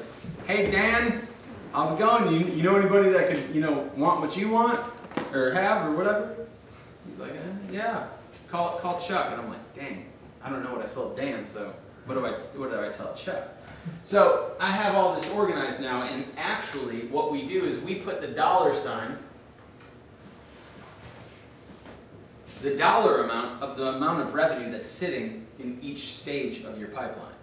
hey Dan, how's it going? You know anybody that could, you know, want what you want, or have, or whatever? He's like, yeah, call Chuck. And I'm like, dang, I don't know what I sold Dan, so what do I tell Chuck? So I have all this organized now, and actually what we do is we put the $, the dollar amount of the amount of revenue that's sitting in each stage of your pipeline.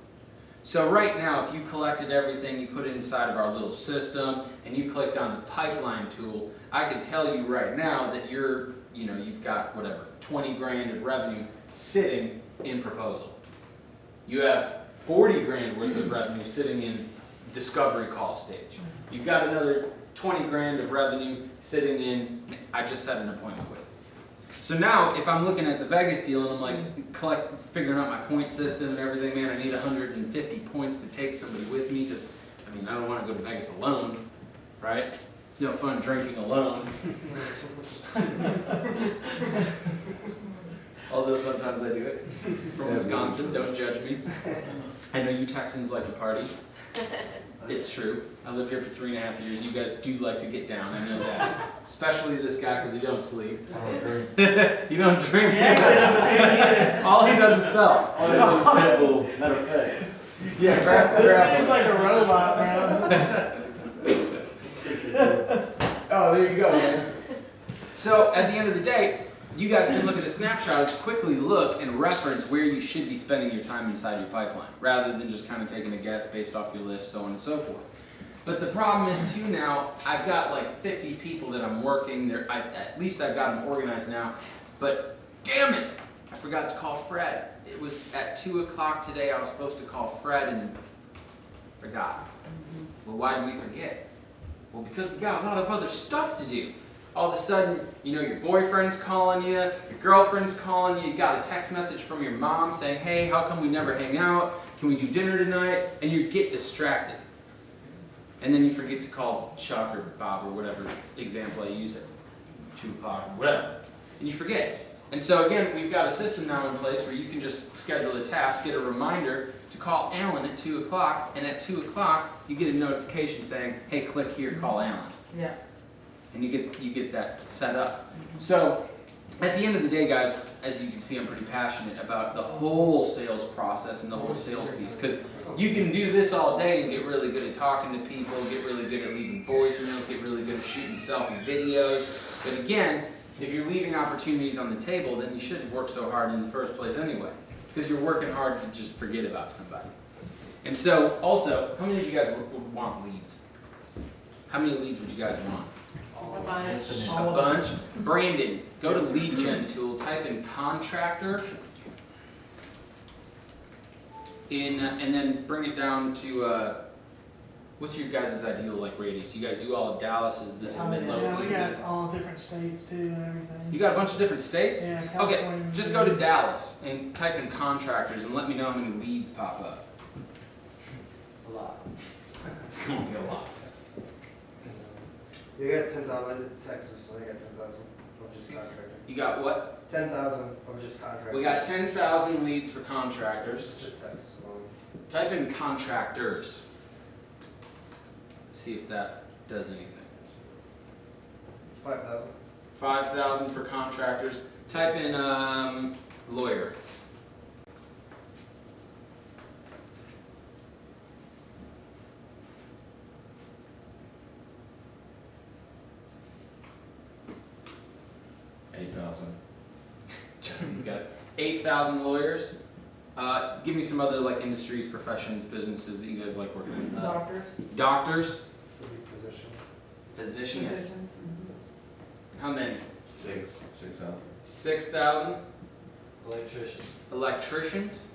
So right now, if you collected everything, you put it inside of our little system, and you clicked on the pipeline tool, I can tell you right now that you've got whatever, 20 grand of revenue sitting in proposal. You have 40 grand worth of revenue sitting in discovery call stage. You've got another 20 grand of revenue sitting in, I just set an appointment with. So now, if I'm looking at the Vegas deal and I'm like figuring out my point system and everything, man, I need 150 points to take somebody with me, because, I mean, I don't want to go to Vegas alone, right? It's no fun drinking alone. Although sometimes I do it. From Wisconsin, don't judge me. I know you Texans like to party. It's true. I lived here for 3.5 years. You guys do like to get down, I know that. Especially this guy, because he don't sleep. I don't drink. You don't drink? Yeah, All he does is sell. All I do is Red Bull, matter of fact. Yeah, grab It's like a robot, bro. Oh, there you go, man. So at the end of the day, you guys can look at a snapshot, quickly look and reference where you should be spending your time inside your pipeline, rather than just kind of taking a guess based off your list, so on and so forth. But the problem is too now, I've got like 50 people that I'm working, at least I've got them organized now, but damn it, I forgot to call Fred. It was at 2 o'clock today, I was supposed to call Fred and forgot. Well, why did we forget? Well, because we got a lot of other stuff to do. All of a sudden, you know, your boyfriend's calling you, your girlfriend's calling you, you got a text message from your mom saying, hey, how come we never hang out? Can we do dinner tonight? And you get distracted. And then you forget to call Chuck or Bob or whatever example I used at 2 o'clock, whatever. And you forget. And so again, we've got a system now in place where you can just schedule a task, get a reminder to call Alan at 2 o'clock, and at 2 o'clock, you get a notification saying, hey, click here, call Alan. Yeah. And you get that set up. So at the end of the day, guys, as you can see, I'm pretty passionate about the whole sales process and the whole sales piece, because you can do this all day and get really good at talking to people, get really good at leaving voicemails, get really good at shooting selfie videos. But again, if you're leaving opportunities on the table, then you shouldn't work so hard in the first place anyway, because you're working hard to just forget about somebody. And so also, how many of you guys would want leads? How many leads would you guys want? A bunch. A bunch. Brandon, go to lead gen tool, type in contractor, and then bring it down to, what's your guys' ideal like radius? You guys do all of Dallas, is this a mid-low? Yeah, we got all different states too and everything. You got a bunch of different states? Yeah, Okay, California. just go to Dallas and type in contractors and let me know how many leads pop up. A lot. It's gonna be a lot. You got 10,000, I did Texas, so I got 10,000 from just contractor. You got what? 10,000 from just contractor. We got 10,000 leads for contractors. Just Texas alone. Type in contractors. See if that does anything. 5,000. 5,000 for contractors. Type in lawyer. Justin's got 8,000 lawyers. Give me some other like industries, professions, businesses that you guys like working in. Doctors, Doctors, Would be physician. physician. physicians. How many? 6,000. 6,000. Electricians. Electricians.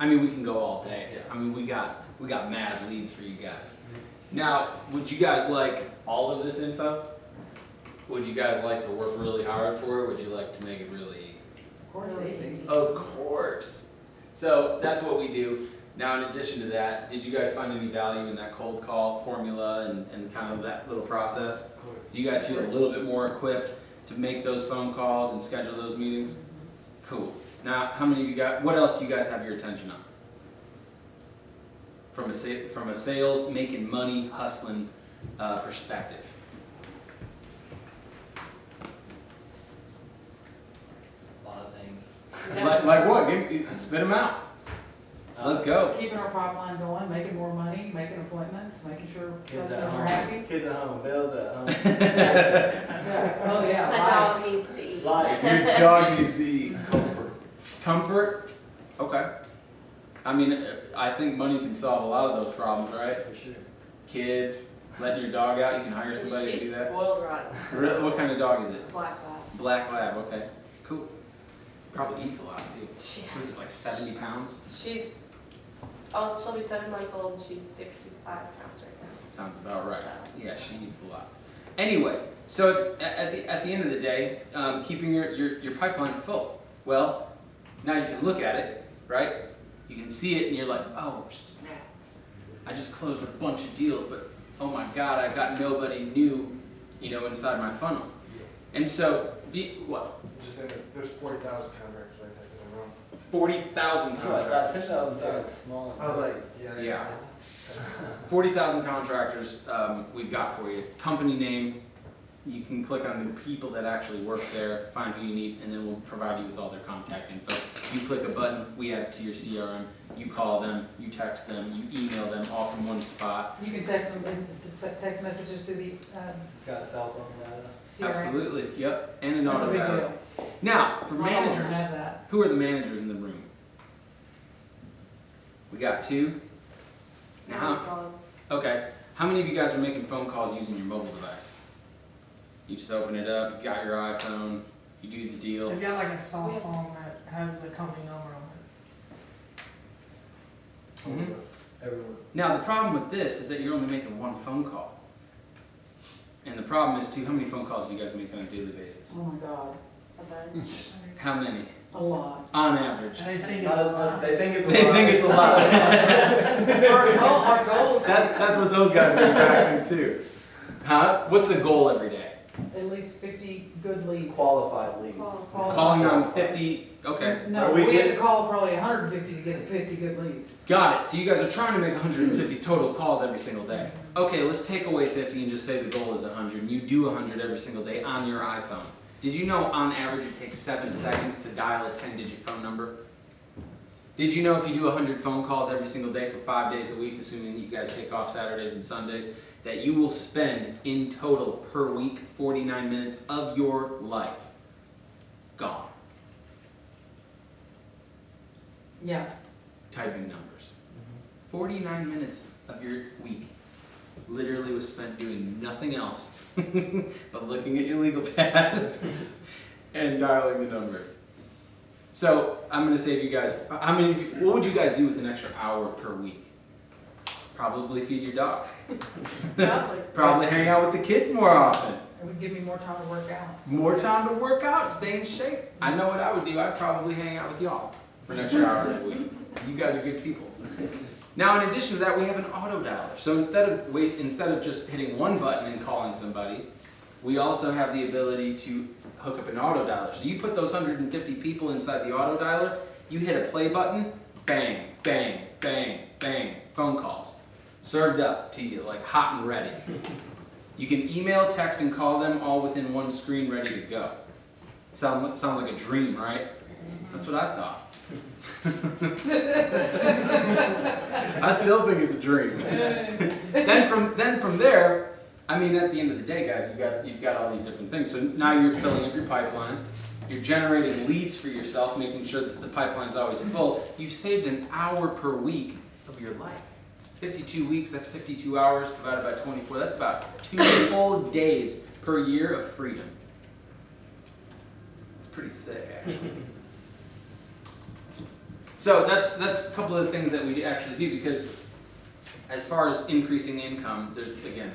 I mean, we can go all day. I mean, we got mad leads for you guys. Now, would you guys like all of this info? Would you guys like to work really hard for it? Would you like to make it really easy? Of course, easy. Of course. So that's what we do. Now, in addition to that, did you guys find any value in that cold call formula and kind of that little process? Do you guys feel a little bit more equipped to make those phone calls and schedule those meetings? Cool. Now, how many of you got, what else do you guys have your attention on? From a sales, making money, hustling perspective. A lot of things. Like what? Spit them out. Let's go. Keeping our pipeline going, making more money, making appointments, making sure Kids customers at are home. happy. Kids at home. Bills at home. Oh, yeah, My life. dog needs to eat. Life. Your dog needs to eat. Comfort. Comfort? Okay. I mean, I think money can solve a lot of those problems, right? For sure. Kids, letting your dog out, you can hire somebody to do She's that. spoiled rotten. Really? What kind of dog is it? Black dog. Black lab, okay. Cool. Probably eats a lot too. She What is does. it, like 70 pounds? She's, she'll be 7 months old and she's 65 pounds right now. Sounds about right. So. Yeah, she eats a lot. Anyway, so at the end of the day, keeping your pipeline full. Well, now you can look at it, right? You can see it and you're like, oh snap. I just closed a bunch of deals, but oh my God, I've got nobody new, inside my funnel. And so, what? Just saying, there's 40,000 contractors like that in a row. 40,000 That contractors. 10,000 sounds small. I was like, Yeah. 40,000 contractors we've got for you. Company name, you can click on the people that actually work there, find who you need, and then we'll provide you with all their contact info. You click a button, we add it to your CRM, you call them, you text them, you email them, all from one spot. You can text them, text messages through the It's got cell phone data. CRM. Absolutely, yep, and an That's a auto big dial. deal. Now, for My home has managers, that. who are the managers in the room? We got 2. Now, It's gone. okay, how many of you guys are making phone calls using your mobile device? You just open it up, you got your iPhone, you do the deal. They've got like a soft phone that has the company number on it. Mhm. Everyone. Now, the problem with this is that you're only making one phone call. And the problem is, too, how many phone calls do you guys make on a daily basis? Oh my God, A bunch. How many? a lot. On average. They think it's Not a as much. lot. They think it's a They lot. think it's a lot. Our goal is That's what those guys are tracking, too. Huh? What's the goal every day? at least 50 good leads. Qualified leads. Qualified. Calling on 50, okay. No, Are we we have good? to call probably 150 to get 50 good leads. Got it. So you guys are trying to make 150 total calls every single day. Okay, let's take away 50 and just say the goal is 100. And you do 100 every single day on your iPhone. Did you know on average it takes 7 seconds to dial a 10-digit phone number? Did you know if you do 100 phone calls every single day for 5 days a week, assuming that you guys take off Saturdays and Sundays, that you will spend in total per week 49 minutes of your life gone Yeah. typing numbers? 49 minutes of your week literally was spent doing nothing else but looking at your legal pad and dialing the numbers. So I'm gonna save you guys. What would you guys do with an extra hour per week? Probably feed your dog. Probably. Probably hang out with the kids more often. It would give me more time to work out. More time to work out, stay in shape. I know what I would do. I'd probably hang out with y'all for an extra hour a week. You guys are good people. Now, in addition to that, we have an auto dialer. So instead of just hitting one button and calling somebody, we also have the ability to hook up an auto dialer. So you put those 150 people inside the auto dialer, you hit a play button, bang, bang, bang, bang, phone calls. Served up to you, like hot and ready. You can email, text, and call them all within one screen, ready to go. Sounds like a dream, right? That's what I thought. I still think it's a dream. then from there, I mean, at the end of the day, guys, you've got all these different things. So now you're filling up your pipeline. You're generating leads for yourself, making sure that the pipeline's always full. You've saved an hour per week of your life. 52 weeks, that's 52 hours divided by 24. That's about 2 whole days per year of freedom. It's pretty sick, actually. So that's a couple of the things that we actually do, because as far as increasing income, there's, again,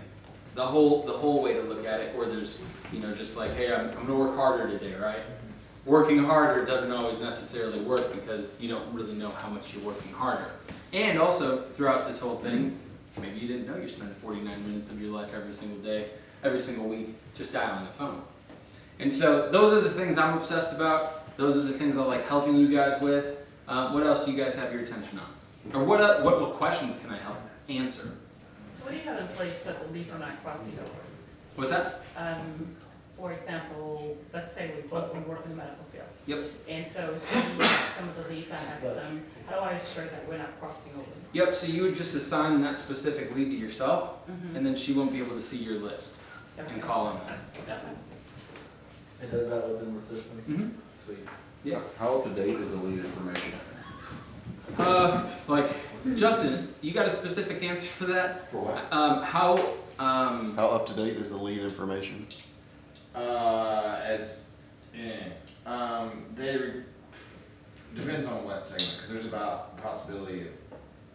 the whole way to look at it, or there's, just like, hey, I'm gonna work harder today, right? Working harder doesn't always necessarily work because you don't really know how much you're working harder. And also, throughout this whole thing, maybe you didn't know you're spending 49 minutes of your life every single day, every single week, just dialing the phone. And so those are the things I'm obsessed about. Those are the things I like helping you guys with. What else do you guys have your attention on? Or what questions can I help answer? So what do you have in place so that the leads are not crossing over? What's that? For example, let's say we work in the medical field. Yep. And so she has some of the leads, I have some. How do I assure that we're not crossing over? Yep, so you would just assign that specific lead to yourself, Mhm. and then she won't be able to see your list and call on that. Okay. It does that within the system. Mm-hmm. Sweet. Yeah. How up to date is the lead information? Like, Justin, you got a specific answer for that? For what? How How up to date is the lead information? Depends on what segment, because there's about a possibility of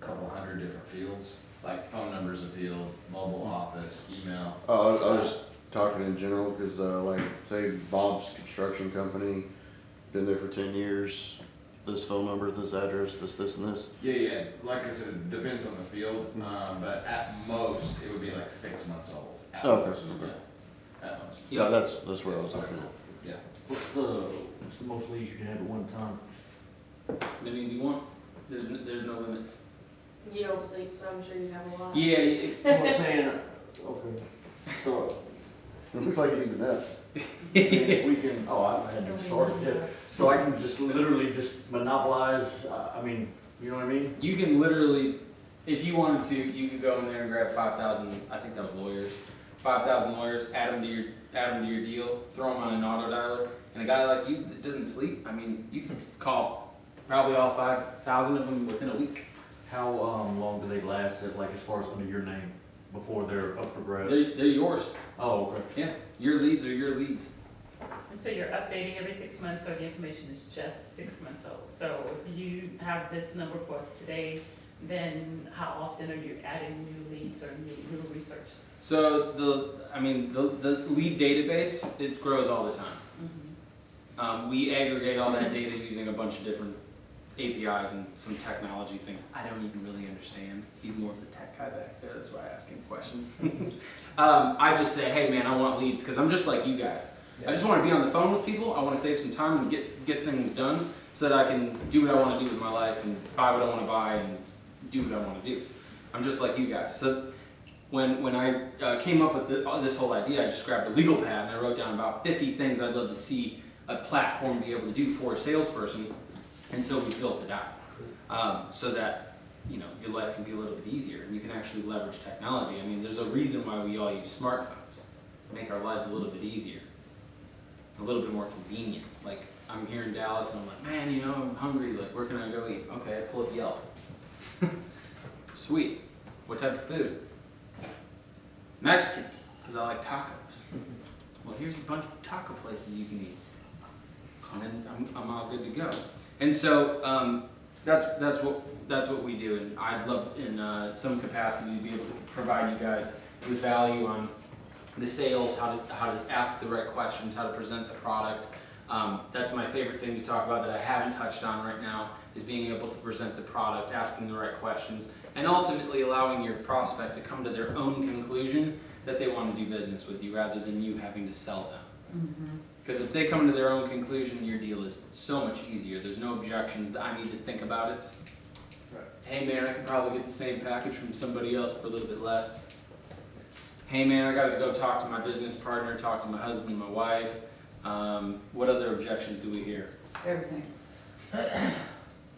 a couple hundred different fields, like phone number's a field, mobile office, email. I was talking in general, because like, say Bob's Construction Company, been there for 10 years, this phone number, this address, this and this. Yeah, like I said, it depends on the field, but at most, it would be like 6 months old. At Okay, most, okay. yeah. At most. Yeah, that's where I was looking at. Yeah. What's the most leads you can have at one time? that means you want? There's no limits. You don't sleep, so I'm sure you have a lot. Yeah. You know what I'm saying? Okay. So, It looks like you need the net. if we can, I hadn't started yet. So I can just literally just monopolize, you know what I mean? You can literally, if you wanted to, you could go in there and grab 5,000. I think that was lawyers. 5,000 lawyers. Add them to your deal. Throw them on an auto dialer. And a guy like you that doesn't sleep, you can call probably all 5,000 of them within a week. How long do they last, like as far as under your name, before they're up for grabs? They're yours. Oh, okay. Yeah, your leads are your leads. And so you're updating every 6 months, or the information is just 6 months old? So if you have this number for us today, then how often are you adding new leads or new researches? So the lead database, it grows all the time. We aggregate all that data using a bunch of different APIs and some technology things I don't even really understand. He's more of the tech guy back there, that's why I ask him questions. I just say, hey man, I want leads, because I'm just like you guys. I just want to be on the phone with people. I want to save some time and get things done so that I can do what I want to do with my life and buy what I want to buy and do what I want to do. I'm just like you guys. So when I came up with this whole idea, I just grabbed a legal pad and I wrote down about 50 things I'd love to see a platform be able to do for a salesperson, and so we built it out so that your life can be a little bit easier and you can actually leverage technology. There's a reason why we all use smartphones to make our lives a little bit easier, a little bit more convenient. Like, I'm here in Dallas and I'm like, man, I'm hungry, like, where can I go eat? Okay, I pull up Yelp. Sweet. What type of food? Mexican, because I like tacos. Well, here's a bunch of taco places you can eat. And then I'm all good to go. And so that's what we do, and I'd love in some capacity to be able to provide you guys with value on the sales, how to ask the right questions, how to present the product. That's my favorite thing to talk about that I haven't touched on right now, is being able to present the product, asking the right questions, and ultimately allowing your prospect to come to their own conclusion that they want to do business with you rather than you having to sell them. Because if they come to their own conclusion, your deal is so much easier. There's no objections that I need to think about it. Right. Hey man, I could probably get the same package from somebody else for a little bit less. Hey man, I gotta go talk to my business partner, talk to my husband, my wife. What other objections do we hear? Everything.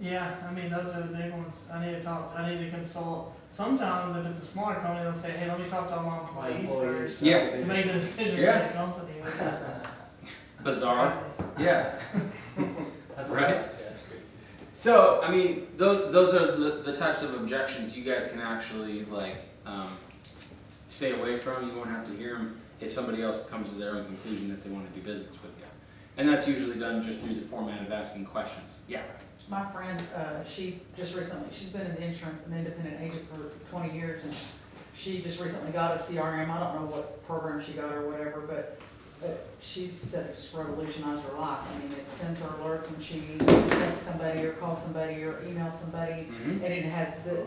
Yeah, I mean, those are the big ones. I need to consult. Sometimes if it's a smaller company, they'll say, hey, let me talk to all my employees first Yeah. to make the decision Yeah. for the company, which is Bizarre. crazy. Yeah. That's Right. Yeah, that's great. So, I mean, those are the types of objections you guys can actually stay away from. You won't have to hear them if somebody else comes to their own conclusion that they want to do business with you. And that's usually done just through the format of asking questions. Yeah. My friend, she just recently, she's been in the insurance, an independent agent for 20 years, and she just recently got a CRM. I don't know what program she got or whatever, but she said it's revolutionized her life. I mean, it sends her alerts when she texts somebody or calls somebody or emails somebody, Mm-hmm. and it has the,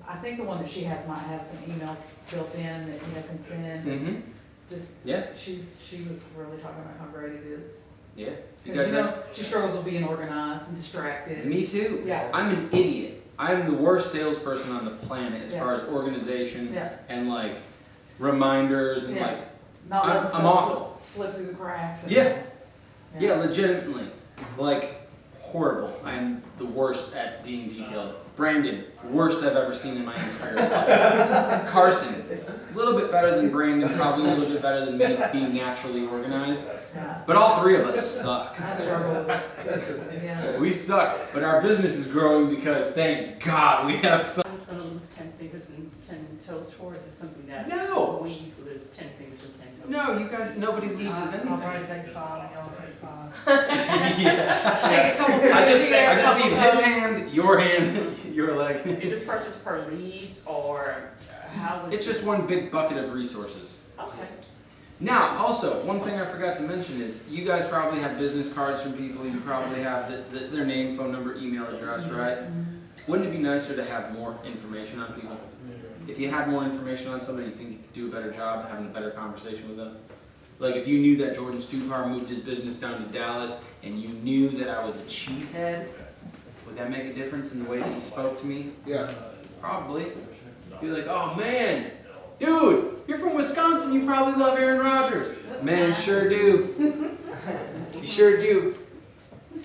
I think the one that she has might have some emails built in that, can send. Mm-hmm. Just, Yeah. she was really talking about how great it is. Yeah. You 'Cause, guys she struggles with being organized and distracted. Me too. Yeah. I'm an idiot. I'm the worst salesperson on the planet as Yeah. far as organization Yeah. and like reminders and Yeah. like Not I'm letting stuff awful. slip through the cracks. and- Yeah. Yeah, legitimately. Like horrible. I'm the worst at being detailed. Brandon, worst I've ever seen in my entire life. Carson, a little bit better than Brandon, probably a little bit better than me being naturally organized. Yeah. But all three of us suck. I struggle with it. Yeah. We suck, but our business is growing because thank God we have some. I'm just gonna lose 10 fingers and 10 toes for, is it something that No. we lose 10 fingers and 10 toes? No, you guys, nobody loses I'll anything. probably take 5 and y'all take 5. Yeah. Take a couple I pictures just here, need couple his photos. hand, your hand, your leg. Is this purchase per leads or how is It's just this? one big bucket of resources. Okay. Now, also, one thing I forgot to mention is you guys probably have business cards from people. You probably have their name, phone number, email address, right? Wouldn't it be nicer to have more information on people? If you had more information on somebody, you think you could do a better job having a better conversation with them? Like if you knew that Jordan Stupar moved his business down to Dallas and you knew that I was a cheesehead, would that make a difference in the way that you spoke to me? Yeah. Probably. Be like, oh man, dude, you're from Wisconsin, you probably love Aaron Rodgers. Man, sure do. You sure do.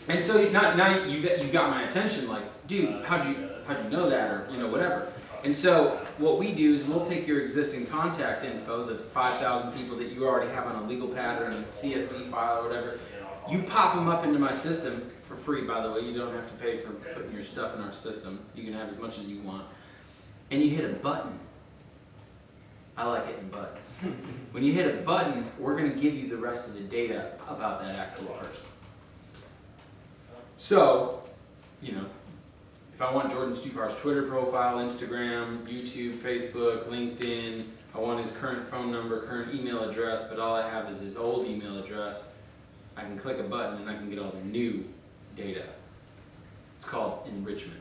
And so now you got my attention, like, dude, how'd you know that, or whatever. And so what we do is we'll take your existing contact info, the 5,000 people that you already have on a legal pad or in a CSV file or whatever. You pop them up into my system for free, by the way. You don't have to pay for putting your stuff in our system. You can have as much as you want. And you hit a button. I like hitting buttons. When you hit a button, we're going to give you the rest of the data about that actual person. So, if I want Jordan Stupar's Twitter profile, Instagram, YouTube, Facebook, LinkedIn, I want his current phone number, current email address, but all I have is his old email address, I can click a button and I can get all the new data. It's called enrichment.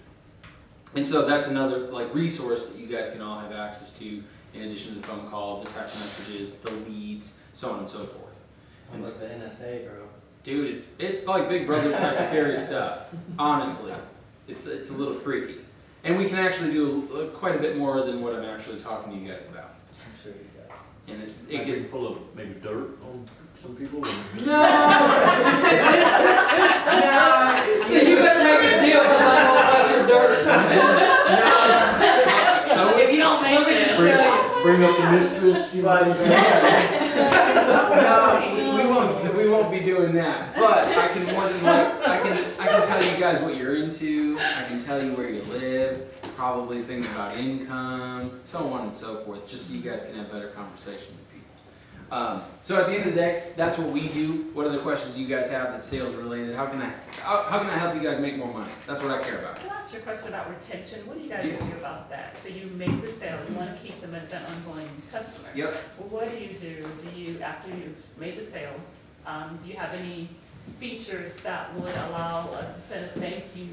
And so that's another resource that you guys can all have access to in addition to the phone calls, the text messages, the leads, so on and so forth. Sounds like the NSA, bro. Dude, it's like Big Brother type scary stuff. Honestly, it's a little freaky, and we can actually do quite a bit more than what I'm actually talking to you guys about. I'm sure you got it. And it Maybe gets full of maybe dirt on some people. So you better make a deal because I know about your dirt. If you don't make it, Bring up the mistress, No, we won't be doing that. But I can more than I can tell you guys what you're into. I can tell you where you live, probably things about income, so on and so forth. Just so you guys can have better conversation with people. So at the end of the day, that's what we do. What other questions do you guys have that's sales related? How can I help you guys make more money? That's what I care about. Can I ask you a question about retention? What do you guys do about that? So you make the sale, you want to keep them as an ongoing customer. Yep. Well, what do? Do you, after you've made the sale, do you have any features that would allow us to send a thank you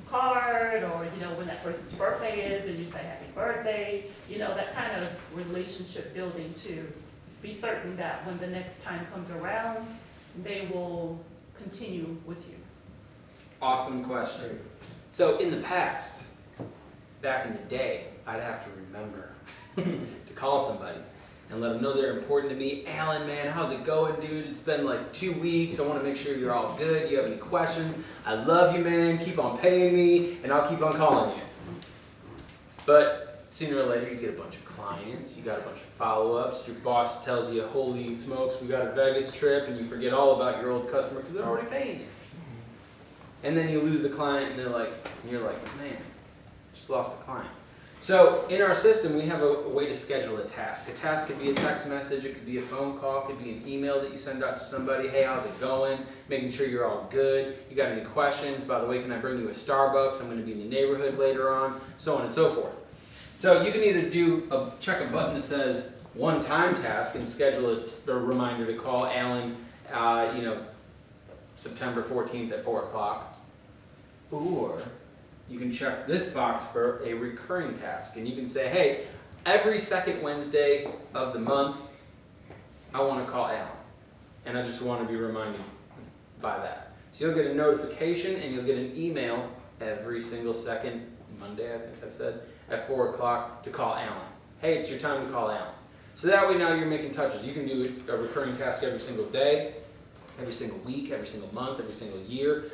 card, or, when that person's birthday is and you say happy birthday, that kind of relationship building to be certain that when the next time comes around, they will continue with you? Awesome question. So in the past, back in the day, I'd have to remember to call somebody and let them know they're important to me. Alan, man, how's it going, dude? It's been like 2 weeks. I want to make sure you're all good. Do you have any questions? I love you, man. Keep on paying me, and I'll keep on calling you. But sooner or later, you get a bunch of clients. You got a bunch of follow-ups. Your boss tells you, holy smokes, we got a Vegas trip, and you forget all about your old customer because they're already paying you. And then you lose the client, and you're like, man, just lost a client. So in our system, we have a way to schedule a task. A task could be a text message, it could be a phone call, it could be an email that you send out to somebody. Hey, how's it going? Making sure you're all good. You got any questions? By the way, can I bring you a Starbucks? I'm going to be in the neighborhood later on, so on and so forth. So you can either check a button that says one-time task and schedule a reminder to call Alan, September 14th at 4 o'clock, or you can check this box for a recurring task, and you can say, hey, every second Wednesday of the month, I want to call Alan, and I just want to be reminded by that. So you'll get a notification, and you'll get an email every single second Monday, I think I said, at 4 o'clock to call Alan. Hey, it's your time to call Alan. So that way now you're making touches. You can do a recurring task every single day, every single week, every single month, every single year.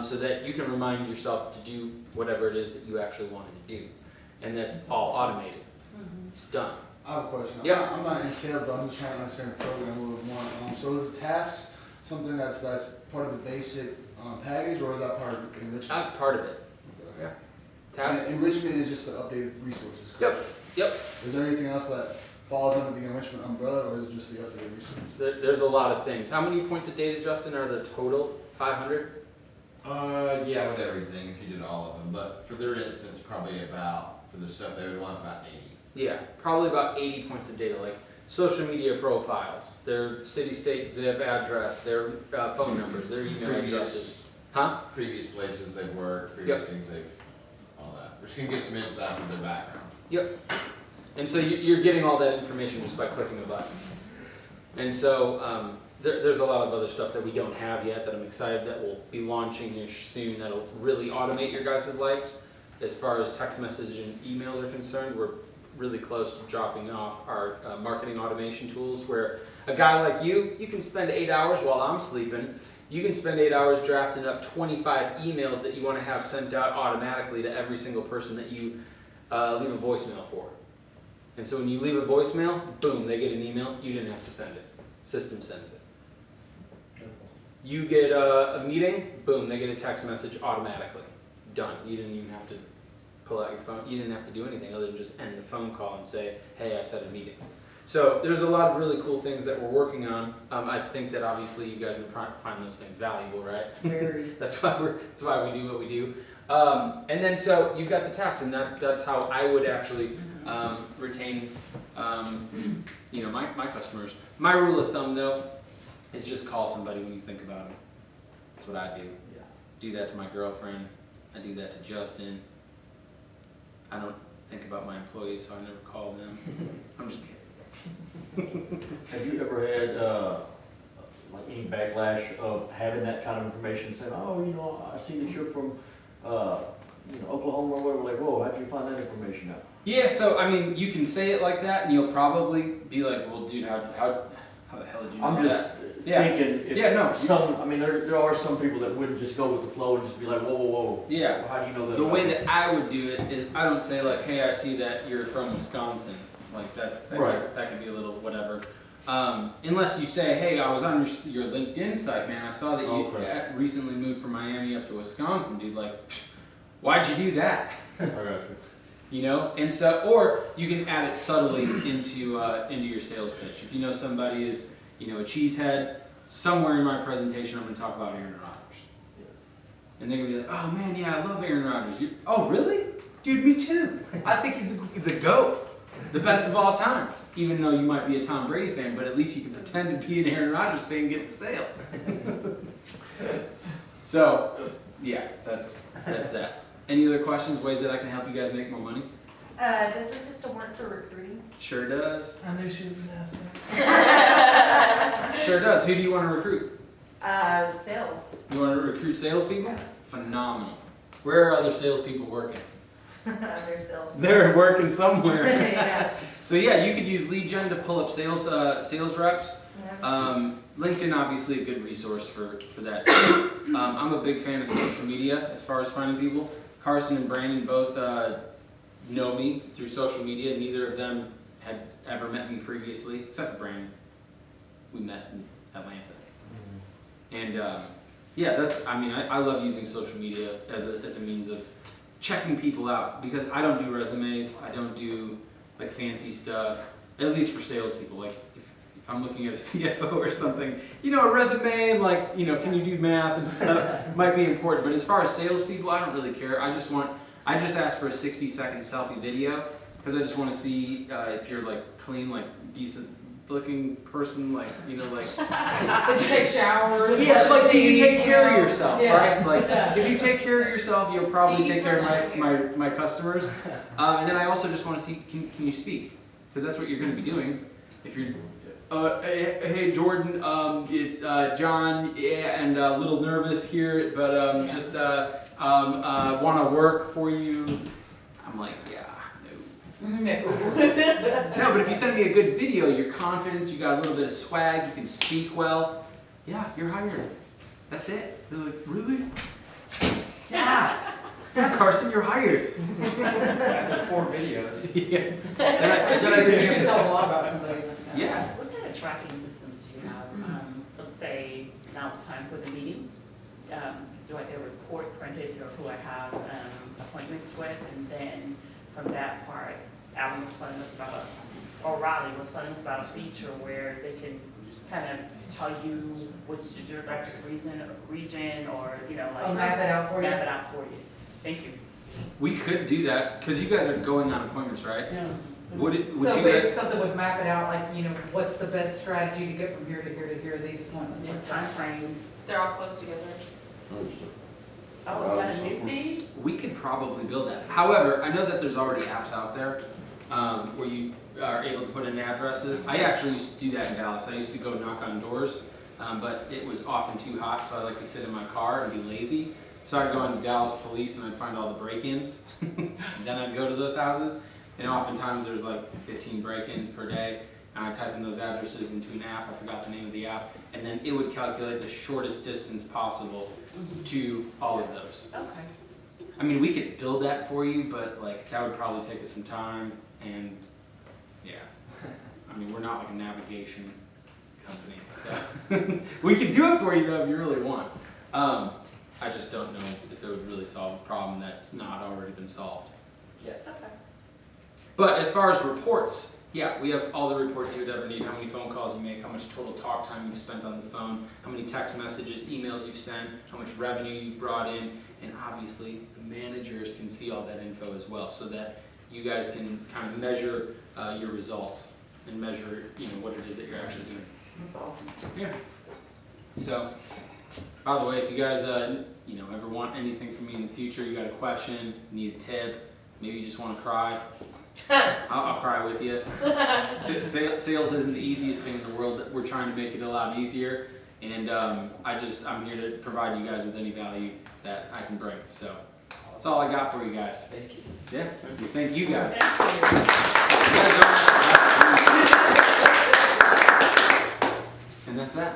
So that you can remind yourself to do whatever it is that you actually wanted to do. And that's all automated. Mm-hmm. It's done. I have a question. Yeah. I'm not in sales, but I'm just trying to understand the program a little bit more. So is the tasks something that's part of the basic package, or is that part of the enrichment? That's part of it. Yeah. Task. And enrichment is just the updated resources, Yep. correct? Yep. Is there anything else that falls under the enrichment umbrella, or is it just the updated resources? There's a lot of things. How many points of data, Justin, are the total? 500? Yeah, with everything, if you did all of them, but for their instance, probably for the stuff they would want, about 80. Yeah, probably about 80 points of data, like social media profiles, their city, state, zip, address, their phone numbers, their email addresses. Huh? Previous places they've worked, previous things all that. Which can give some insights of their background. Yep. And so you're getting all that information just by clicking a button. And so there's a lot of other stuff that we don't have yet that I'm excited that we'll be launching here soon that'll really automate your guys' lives. As far as text messages and emails are concerned, we're really close to dropping off our marketing automation tools, where a guy like you can spend 8 hours while I'm sleeping. You can spend 8 hours drafting up 25 emails that you want to have sent out automatically to every single person that you leave a voicemail for. And so when you leave a voicemail, boom, they get an email. You didn't have to send it. System sends it. You get a meeting, boom, they get a text message automatically. Done. You didn't even have to pull out your phone. You didn't have to do anything other than just end the phone call and say, hey, I set a meeting. So there's a lot of really cool things that we're working on. I think that obviously you guys would find those things valuable, right? Very. That's why we do what we do. And then so you've got the tasks, and that's how I would actually retain my customers. My rule of thumb though is just call somebody when you think about them. That's what I do. Yeah. Do that to my girlfriend. I do that to Justin. I don't think about my employees, so I never call them. I'm just kidding. Have you ever had, like any backlash of having that kind of information, saying, oh, I see that you're from, Oklahoma or whatever, like, whoa, how'd you find that information out? Yeah, so, I mean, you can say it like that, and you'll probably be like, well, dude, how the hell did you know I'm just that? thinking, if there are some people that wouldn't just go with the flow and just be like, whoa. Yeah. Well, how do you know that? The way that I would do it is I don't say like, hey, I see that you're from Wisconsin. Like that could be a little whatever. Unless you say, hey, I was on your LinkedIn site, man. I saw that you recently moved from Miami up to Wisconsin, dude. Like, why'd you do that? I got you. you know? And so, or you can add it subtly into your sales pitch. If you know somebody is, you know, a cheesehead, somewhere in my presentation I'm gonna talk about Aaron Rodgers. And they're gonna be like, oh man, yeah, I love Aaron Rodgers. Oh really? Dude, me too. I think he's the GOAT. The best of all time. Even though you might be a Tom Brady fan, but at least you can pretend to be an Aaron Rodgers fan and get the sale. So, yeah, that's that. Any other questions, ways that I can help you guys make more money? Does the system work for recruiting? Sure does. I knew she was gonna ask that. Sure does. Who do you want to recruit? Sales. You want to recruit salespeople? Phenomenal. Where are other salespeople working? They're sales. They're working somewhere. Yeah. So yeah, you could use lead gen to pull up sales reps. Yeah. LinkedIn obviously a good resource for that too. I'm a big fan of social media as far as finding people. Carson and Brandon both know me through social media. Neither of them had ever met me previously, except for Brandon. We met in Atlanta. And yeah, I love using social media as a means of checking people out, because I don't do resumes, I don't do like fancy stuff, at least for salespeople. Like if I'm looking at a CFO or something, you know, a resume and like, you know, can you do math and stuff might be important. But as far as salespeople, I don't really care. I just ask for a 60-second selfie video, because I just want to see if you're like clean, like decent looking person, like, you know, like Did you take showers? yeah, like do you take care of know? yourself, Yeah. right? Like if you take care of yourself, you'll probably take care of my customers. And then I also just want to see, can you speak? Because that's what you're going to be doing. If you're, hey Jordan, it's John, yeah, and a little nervous here, but just want to work for you. I'm like, yeah. No, but if you send me a good video, you're confident, you got a little bit of swag, you can speak well, yeah, you're hired. That's it. They're like, really? Yeah. Yeah, Carson, you're hired. After 4 videos. Yeah. Then I didn't You can answer. tell a lot about somebody. Yeah. What kind of tracking systems do you have? Let's say now it's time for the meeting. Do I get a report printed of who I have appointments with, and then from that part, Alan was telling us about Riley was telling us about a feature where they can kind of tell you which geographic region, or, you know, like. I'll map it out for you. Map it out for you. Thank you. We could do that, because you guys are going on appointments, right? Yeah. Would So you if guys, something would map it out, like, you know, what's the best strategy to get from here to here to here, these appointments? Yeah, like time that. frame. They're all close together. Oh, is that a new thing? we could probably build that. However, I know that there's already apps out there where you are able to put in addresses. I actually used to do that in Dallas. I used to go knock on doors, but it was often too hot, so I like to sit in my car and be lazy. So I'd go into Dallas police and I'd find all the break-ins. And then I'd go to those houses, and oftentimes there's like 15 break-ins per day. And I type in those addresses into an app, I forgot the name of the app, and then it would calculate the shortest distance possible to all of those. Okay. I mean, we could build that for you, but like that would probably take us some time, and yeah. I mean, we're not like a navigation company, so we can do it for you though if you really want. I just don't know if it would really solve a problem that's not already been solved. Okay. But as far as reports, yeah, we have all the reports you would ever need. How many phone calls you make, how much total talk time you've spent on the phone, how many text messages, emails you've sent, how much revenue you've brought in, and obviously the managers can see all that info as well, so that you guys can kind of measure your results and measure, you know, what it is that you're actually doing. That's awesome. Yeah. So, by the way, if you guys, you know, ever want anything from me in the future, you got a question, need a tip, maybe you just want to cry, I'll cry with you. Sales isn't the easiest thing in the world. We're trying to make it a lot easier, and I'm here to provide you guys with any value that I can bring. So that's all I got for you guys. Thank you. Yeah, thank you guys. Thank you. And that's that.